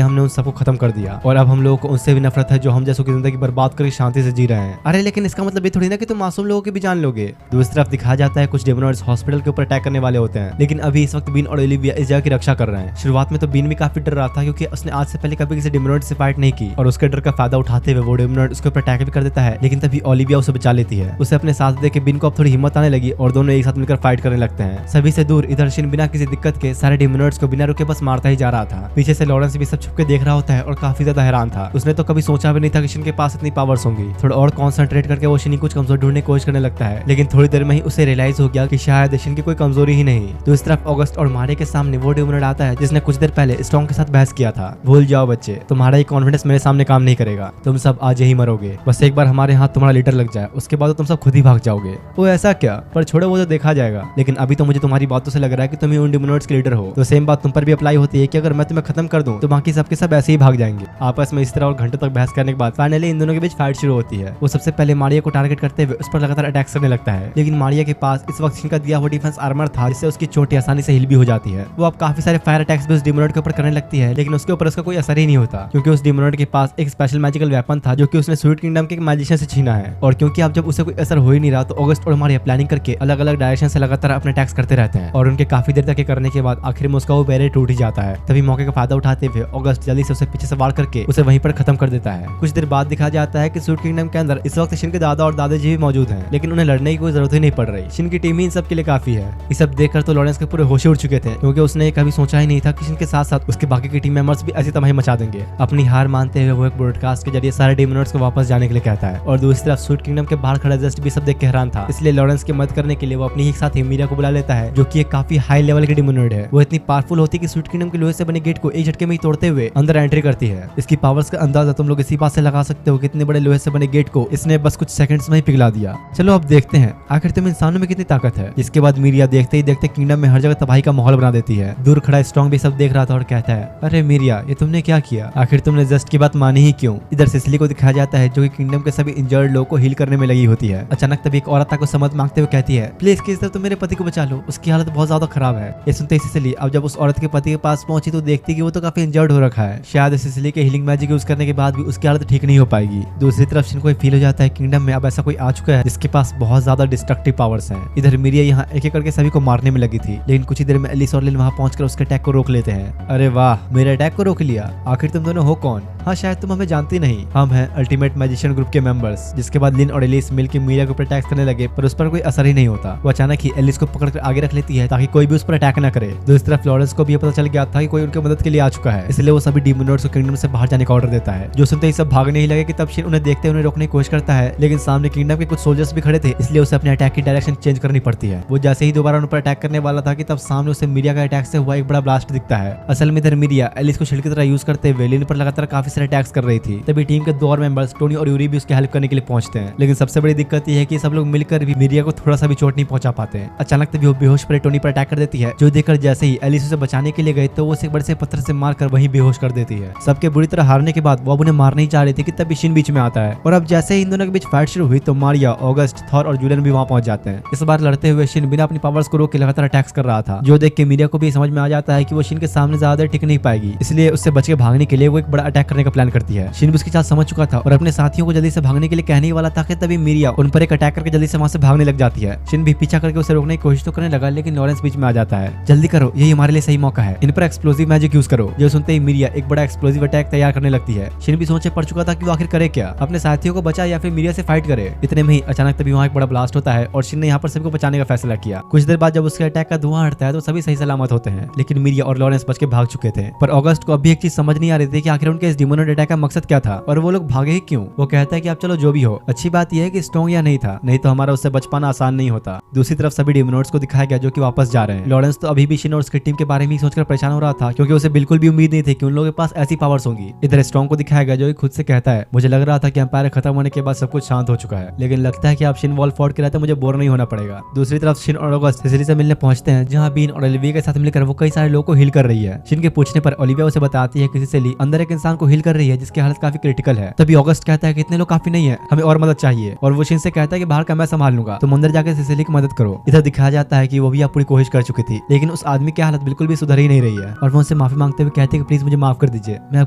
हमने उन सबको खत्म कर दिया और अब हम लोगों को उनसे भी नफरत है जो हम जैसों की जिंदगी बर्बाद करके शांति से जी रहे हैं। अरे लेकिन इसका मतलब ये थोड़ी ना कि तुम मासूम लोगों की भी जान लोगे। दूसरी तरफ दिखाया जाता है कुछ डिमोनॉइड्स हॉस्पिटल के ऊपर अटैक करने वाले होते हैं लेकिन अभी इस वक्त बीन और ओलिविया इस जगह की रक्षा कर रहे हैं। शुरुआत में तो बीन भी काफी डर रहा था क्योंकि उसने आज से पहले कभी किसी डिमोनॉइड से फाइट नहीं की और उसके डर का फायदा उठाते हुए वो डिमोनॉइड उसके ऊपर अटैक भी कर देता है। लेकिन तभी ओलिविया उसे बचा लेती है। उसे अपने साथ देख के बीन को अब थोड़ी हिम्मत आने लगी और दोनों एक साथ मिलकर फाइट करने लगते हैं। सभी से दूर इधर शिन बिना किसी दिक्कत के सारे डिमोनॉइड्स को बिना रुके बस मारता ही जा रहा था। पीछे से लॉरेंस भी सब छुप के देख रहा होता है और काफी ज्यादा हैरान था। उसने तो कभी सोचा भी नहीं था कि शिन के पास इतनी पावर्स होंगी। थोड़ा और कॉन्सेंट्रेट करके वो शिन कुछ कमजोर ढूंढने की कोशिश करने लगता है लेकिन थोड़ी देर में ही उसे रियलाइज हो गया कि शायद शिन की कोई कमजोरी ही नहीं। तो इस तरफ ऑगस्ट और मारे के सामने वो डिमोनॉइड आता है जिसने कुछ देर पहले स्ट्रॉन्ग के साथ बहस किया था। भूल जाओ बच्चे, तुम्हारा ये कॉन्फिडेंस मेरे सामने काम नहीं करेगा, तुम सब आज ही मरोगे। बस एक बार हमारे हाथ तुम्हारा लीडर लग जाए उसके बाद तुम सब खुद ही भाग जाओगे। वो ऐसा क्या? पर छोड़ो, वो तो देखा जाएगा। लेकिन अभी तो मुझे तुम्हारी बातों से लग रहा है कि तुम ही उन डिमोनॉइड्स के लीडर हो। तो सेम बात तुम पर भी अप्लाई होती है कि अगर मैं तुम्हें खत्म कर दूं तो बाकी सबके सब ऐसे ही भाग जाएंगे। आपस में इस तरह और घंटों तक बहस करने के बाद फाइनली इन दोनों के बीच फाइट शुरू होती है। वो सबसे पहले मारिया को टारगेट करते हुए उस पर लगातार अटैक करने लगता है लेकिन मारिया के पास इस वक्त शिन का दिया हुआ डिफेंस आर्मर था जिससे उसकी चोटी आसानी से हिल भी हो जाती है। वो अब काफी सारे फायर अटैक्स भी उस डिमोनॉइड के ऊपर करने लगती है लेकिन उसके ऊपर उसका कोई असर ही नहीं होता क्योंकि उस डिमोनॉइड के पास एक स्पेशल मैजिकल वेपन था जो कि उसने स्वीट किंगडम के मैजिशियन से छीना है। और क्योंकि अब जब उसे कोई असर हो ही नहीं रहा तो ऑगस्ट और मारिया प्लानिंग करके अलग अलग डायरेक्शन से लगातार अपने अटैक्स करते रहते हैं और उनके काफी देर तक करने के बाद आखिर में उसका वो बैरियर टूट ही जाता है। तभी मौके का फायदा उठाते हुए ऑगस्ट जल्दी से उसे पीछे से वार करके उसे वहीं पर खत्म कर देता है। कुछ देर बाद दिखाया जाता है कि सूट किंगडम के अंदर इस वक्त शिन के दादा और दादाजी भी मौजूद हैं, लेकिन उन्हें लड़ने की कोई जरूरत ही नहीं पड़ रही। शिन की टीम ही इन सब के लिए काफी है। ये सब देखकर तो लॉरेंस के पूरे होश उड़ चुके थे, क्योंकि उसने कभी सोचा ही नहीं था कि शिन के साथ साथ उसके बाकी की टीम मेंबर्स भी ऐसी तबाही मचा देंगे। अपनी हार मानते हुए वो एक ब्रॉडकास्ट के जरिए सारे डिमोनर्स को वापस जाने के लिए कहता है, और दूसरी तरफ सूट किंगडम के बाहर खड़ा जस्ट भी सब देख के हैरान था। इसलिए लॉरेंस की मदद करने के लिए वो अपनी ही साथी मीरा को बुला लेता है, जो कि एक काफी हाई लेवल की डिमोनॉइड है। वो इतनी पावरफुल होती है कि सूट किंगडम के लोहे से बने गेट को एक झटके में ही तोड़ते हुए अंदर एंट्री करती है। इसकी पावर्स का अंदाजा तुम लोग इसी बात से लगा सकते हो कि इतने बड़े लोहे से बने गेट को इसने बस कुछ सेकंड्स में ही पिघला दिया। चलो अब देखते हैं आखिर तुम इंसानों में कितनी ताकत है। इसके बाद मीरिया देखते ही देखते किंगडम में हर जगह तबाही का माहौल बना देती है। दूर खड़ा स्ट्रॉन्ग भी सब देख रहा था और कहता है, अरे मीरिया, ये तुमने क्या किया? आखिर तुमने जस्ट की बात मानी ही क्यों? इधर सिसिली को दिखाया जाता है, जो कि किंगडम के सभी इंजर्ड लोगों को हील करने में लगी होती है। अचानक तभी एक औरत को समझ मांगते हुए कहती है, प्लीज किस तरह तुम मेरे पति को बचा लो, उसकी हालत बहुत ज्यादा खराब है। ये सुनते ही सिसिली अब जब उस औरत के पति के पास पहुंची तो देखती कि वो तो काफी इंजर्ड हो रखा है। शायद सिसिली के हीलिंग मैजिक यूज करने के बाद भी उसकी हालत ठीक नहीं हो पाएगी। दूसरी तरफ शिन को फील हो जाता है किंगडम में अब ऐसा कोई आ चुका है जिसके पास बहुत ज्यादा डिस्ट्रक्टिव पावर्स हैं। इधर मीरिया यहाँ एक एक करके सभी को मारने में लगी थी, लेकिन कुछ ही देर में एलिस और लिन वहाँ पहुंचकर उसके अटैक को रोक लेते हैं। अरे वाह, मेरे अटैक को रोक लिया। आखिर तुम दोनों हो कौन? हाँ, शायद तुम हमें जानती नहीं। हम हैं अल्टीमेट मैजिशियन ग्रुप के मेंबर्स। जिसके बाद लिन और एलिस मिलकर मीरिया को अटैक करने लगे, पर उस पर कोई असर ही नहीं होता। वो अचानक ही एलिस को पकड़कर आगे रख लेती है ताकि कोई भी उस पर अटैक न करे। दूसरी तरफ लॉरेंस को भी पता चल गया था कि कोई उनकी मदद के लिए आ चुका है, इसलिए वो सभी डिमोनॉइड्स को किंगडम से बाहर जाने का ऑर्डर देता है। जो सुनते ही सब भागने ही लगे कि तब शिन उन्हें देखते उन्हें रोकने की कोशिश करता है, लेकिन सामने किंगडम के कुछ सोल्जर्स भी खड़े थे, इसलिए उसे अपने अटैक की डायरेक्शन चेंज करनी पड़ती है। वो जैसे ही दोबारा उन पर अटैक करने वाला था कि तब सामने उसे मीरिया का अटैक से हुआ एक बड़ा ब्लास्ट दिखता है। असल में इधर मीरिया एलिस को शील्ड की तरह यूज करते हुए लिन पर लगातार काफी सारे अटैक्स कर रही थी। तभी टीम के 2 और मेंबर्स टोनी और यूरी भी उसकी हेल्प करने के लिए पहुंचते हैं, लेकिन सबसे बड़ी दिक्कत यह है कि सब लोग मिलकर भी मीरिया को थोड़ा सा भी चोट नहीं पहुंचा पाते हैं। अचानक तभी वो बेहोश पड़े टोनी पर अटैक कर देती है, जो देखकर जैसे ही एलिस उसे बचाने के लिए गए तो वो उसे बड़े से पत्थर से मारकर वहीं बेहोश कर देती है। सबके बुरी तरह हारने के बाद वो अब उन्हें मारने ही चाह रही थी कि तभी शिन बीच में आता है, और अब जैसे ही इन दोनों के बीच फाइट शुरू हुई तो मारिया, ऑगस्ट, थॉर और जूलियन भी वहां पहुंच जाते हैं। इस बार लड़ते हुए शिन बिना अपनी पावर्स को रोक के लगातार अटैक्स कर रहा था, जो देख के मीरिया को भी समझ में आ जाता है कि वो शिन के सामने ज्यादा टिक नहीं पाएगी, इसलिए उससे बच के भागने के लिए वो एक बड़ा अटैक करने का प्लान करती है। शिन भी उसकी चाल समझ चुका था और अपने साथियों को जल्दी से भागने के लिए कहने ही वाला था कि तभी मीरिया उन पर एक अटैक करके जल्दी से वहां से भागने लग जाती है। शिन भी पीछा करके उसे रोकने की कोशिश तो करने लगा, लेकिन लॉरेंस बीच में आ जाता है। जल्दी करो, यही हमारे लिए सही मौका है, इन पर एक्सप्लोसिव मैजिक यूज करो। जो सुनते ही मीरिया एक बड़ा एक्सप्लोसिव अटैक तैयार करने लगती है। शिन भी सोचे पड़ चुका था कि वो आखिर करे क्या, अपने साथियों को बचाए या फिर मीरिया से फाइट करे। इतने में ही अचानक तभी वहाँ एक बड़ा ब्लास्ट होता है और शिन ने यहाँ पर सबको बचाने का फैसला किया। कुछ देर बाद जब उसके अटैक का धुआं हटता है तो सभी सही सलामत होते हैं, लेकिन मीरिया और लॉरेंस बच के भाग चुके थे। पर ऑगस्ट को अभी एक चीज समझ नहीं आ रही थी कि आखिर उनके इस डिमोनॉइड अटैक का मकसद क्या था और वो लोग भागे ही क्यों। वो कहता है कि आप चलो जो भी हो, अच्छी बात यह है कि स्ट्रॉन्ग या नहीं था, नहीं तो हमारा उससे बच पाना आसान नहीं होता। दूसरी तरफ सभी डिमोनॉइड्स को दिखाया गया जो कि वापस जा रहे हैं। लॉरेंस तो अभी भी शिन और उसकी टीम के बारे में ही सोचकर परेशान हो रहा था, क्योंकि उसे बिल्कुल भी उम्मीद नहीं थी कि उन लोगों के पास ऐसी पावर्स होंगी। इधर स्ट्रॉन्ग को दिखाया गया जो कि खुद से कहता है, मुझे लग रहा था कि एम्पायर खत्म होने के बाद सब कुछ शांत हो चुका है, लेकिन लगता है कि आप शिन वॉल फोर्ट के रहते मुझे बोर नहीं होना पड़ेगा। दूसरी तरफ शिन और ऑगस्ट सिसिली से मिलने पहुंचते हैं, जहां बीन और ओलिविया के साथ मिलकर वो कई सारे लोगों को हील कर रही है। शिन के पूछने पर ओलिविया उसे बताती है कि सिसिली अंदर एक इंसान को हील कर रही है जिसकी हालत काफी क्रिटिकल है। तभी ऑगस्ट कहता है कि इतने लोग काफी नहीं है, हमें और मदद चाहिए, और वो शिन से कहता है कि बाहर का मैं संभाल लूंगा, तुम अंदर जाकर सिसिली की मदद करो। इधर दिखाया जाता है कि वो भी पूरी कोशिश कर चुकी थी, लेकिन उस आदमी की हालत बिल्कुल भी सुधर ही नहीं रही है, और वो उनसे माफी मांगते हुए कहते हैं कि प्लीज मुझे माफ कर दीजिए, मैं अब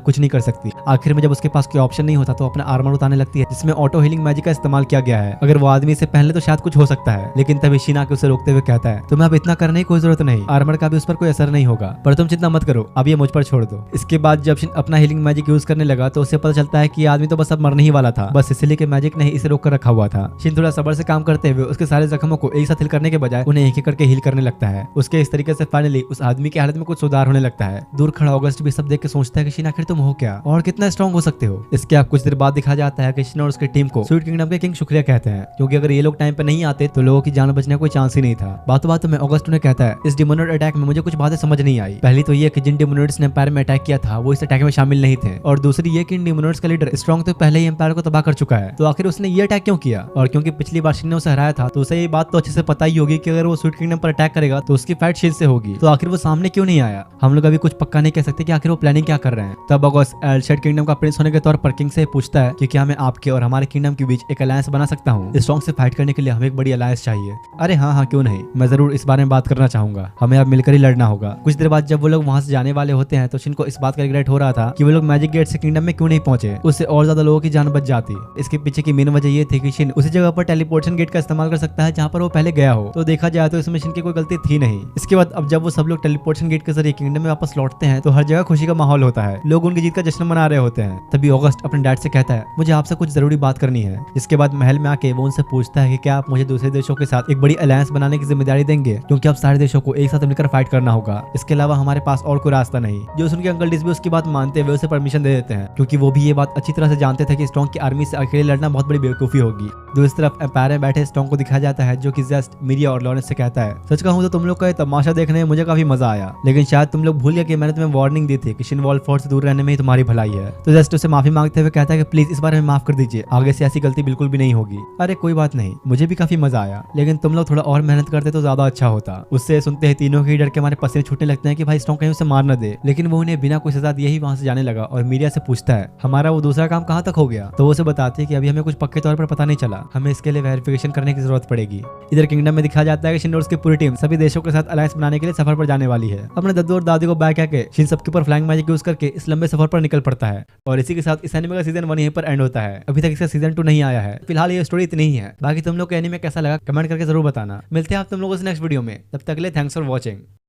कुछ नहीं कर सकती। आखिर में जब उसके पास कोई ऑप्शन नहीं होता तो अपना आर्मर उतारने लगती है, जिसमें ऑटो हीलिंग मैजिक का इस्तेमाल किया गया है। अगर वो आदमी इसे पहन ले तो शायद कुछ हो सकता है, लेकिन तभी शिन आके उसे रोकते हुए कहता है, तुम्हें अब इतना करने की कोई जरूरत नहीं, आर्मर का भी उस पर कोई असर नहीं होगा, पर तुम चिंता मत करो, अब ये मुझ पर छोड़ दो। इसके बाद जब शिन अपना हीलिंग मैजिक यूज करने लगा तो उसे पता चलता है कि आदमी तो बस अब मरने ही वाला था, बस सिसिली के मैजिक ने इसे रोक कर रखा हुआ था। शिन थोड़ा सब्र से काम करते हुए उसके सारे जख्मों को एक साथ हील करने के बजाय उन्हें एक एक करके हील करने लगता है। उसके इस तरीके से फाइनली उस आदमी की हालत में कुछ सुधार होने लगता है। दूर खड़ा ऑगस्ट भी सब देख के सोचता है कि शिन आखिर तुम हो क्या और कितना स्ट्रॉन्ग हो सकते हो। इसके आप कुछ देर बाद दिखा जाता है कि शिन और उसकी टीम को स्वीट किंगडम के किंग शुक्रिया कहते हैं, क्योंकि अगर ये लोग टाइम पे नहीं आते तो लोगों की जान बचने का कोई चांस ही नहीं था। बातों बातों में ऑगस्ट उन्हें कहता है, इस डिमोनॉइड अटैक में मुझे कुछ बातें समझ नहीं आई। पहली तो ये कि जिन डिमोनॉइड्स ने एम्पायर में अटैक किया था वो इस अटैक में शामिल नहीं थे, और दूसरी ये कि इन डिमोनॉइड्स का लीडर स्ट्रॉन्ग तो पहले ही एम्पायर को तबाह कर चुका है, तो आखिर उसने ये अटैक क्यों किया। और क्योंकि पिछली बार शिन ने उसे हराया था तो उसे ये बात तो अच्छे से पता ही होगी कि अगर वो स्वीट किंगडम पर अटैक करेगा तो उसकी फाइट शिन से होगी, तो आखिर वो सामने क्यों नहीं आया। हम लोग अभी कुछ पक्का नहीं कह सकते कि आखिर वो प्लानिंग क्या कर रहे हैं। तब ऑगस्ट एल्शेड किंगडम का प्रिंस होने के तौर पर किंग से पूछता है कि क्या मैं आपके और हमारे किंगडम के बीच एक अलायंस बना सकता हूँ। स्ट्रॉन्ग से फाइट करने के लिए हमें एक बड़ी अलायंस चाहिए। अरे हाँ हाँ क्यों नहीं, मैं जरूर इस बारे में बात करना चाहूंगा, हमें अब मिलकर ही लड़ना होगा। कुछ देर बाद जब वो लोग वहां से जाने वाले होते हैं तो शिन को इस बात का रिग्रेट हो रहा था कि वो लोग मैजिक गेट से किंगडम में क्यों नहीं पहुंचे, उससे और ज्यादा लोगों की जान बच जाती। इसके पीछे की मेन वजह ये थी कि शिन उसी जगह पर टेलीपोर्टेशन गेट का इस्तेमाल कर सकता है जहाँ पर वो पहले गया हो, तो देखा जाए तो इसमें शिन की कोई गलती थी नहीं। इसके बाद अब जब वो सब लोग टेलीपोर्टेशन गेट के जरिए किंगडम में वापस लौटते हैं तो हर जगह खुशी का माहौल होता है, लोग उनकी जीत का जश्न मना रहे होते हैं। तभी ऑगस्ट अपने डैड से कहता है मुझे आपसे कुछ जरूरी बात करनी है। इसके बाद महल में आके वो उनसे पूछता है कि क्या आप मुझे दूसरे देशों के साथ एक बड़ी अलायंस बनाने की जिम्मेदारी देंगे, क्योंकि अब सारे देशों को एक साथ मिलकर फाइट करना होगा। इसके अलावा हमारे पास और कोई रास्ता नहीं। जो सुन के अंकल डिस भी उसकी बात मानते हुए उसे परमिशन दे देते हैं, क्योंकि वो भी ये बात अच्छी तरह से जानते थे कि स्ट्रॉन्ग की आर्मी से अकेले लड़ना बहुत बड़ी बेवकूफी होगी। दूसरी तरफ एम्पायर में बैठे स्ट्रॉन्ग को दिखाया जाता है, जो कि जस्ट मिरिया और लॉरेंस से कहता है सच कहूं तो तुम लोग का ये तमाशा देखने में मुझे काफी मजा आया, लेकिन शायद तुम लोग भूल गए कि मैंने तुम्हें वार्निंग दी थी कि शिनवॉल फोर्ट से दूर रहने में ही तुम्हारी भलाई है। तो जस्ट उसे माफी मांगते हुए कहता है कि प्लीज इस बार हमें माफ कर दीजिए, आगे से ऐसी गलती बिल्कुल भी नहीं होगी। अरे कोई बात नहीं, मुझे भी काफी मजा आया, लेकिन तुम लोग थोड़ा और मेहनत करते तो ज्यादा अच्छा होता। उससे सुनते ही तीनों के डर के हमारे पसीने छूटने लगते हैं कि भाई स्ट्रॉन्ग कहीं उसे मार न दे, लेकिन वो उन्हें बिना कोई सजा दिए ही वहां से जाने लगा और मीरिया से पूछता है हमारा वो दूसरा काम कहाँ तक हो गया। तो वो उसे बताती है कि अभी हमें कुछ पक्के तौर पर पता नहीं चला, हमें इसके लिए वेरिफिकेशन करने की जरूरत पड़ेगी। इधर किंगडम में दिखाया जाता है कि शिन और उसकी पूरी टीम सभी देशों के साथ अलायंस बनाने के लिए सफर पर जाने वाली है। अपने दद्दू और दादी को बैक आके शिन सबके ऊपर फ्लाइंग मैजिक यूज करके इस लंबे सफर पर निकल पड़ता है। और इसी के साथ इस एनिमे का सीजन 1 यहीं पर एंड होता है। अभी तक इसका सीजन 2 नहीं आया है। फिलहाल ये स्टोरी इतनी ही है। बाकी तुम लोग को एनिमे कैसा लगा कमेंट करके जरूर बताना। मिलते हैं आप तुम लोगों से नेक्स्ट वीडियो में, तब तक के लिए थैंक्स फॉर वॉचिंग।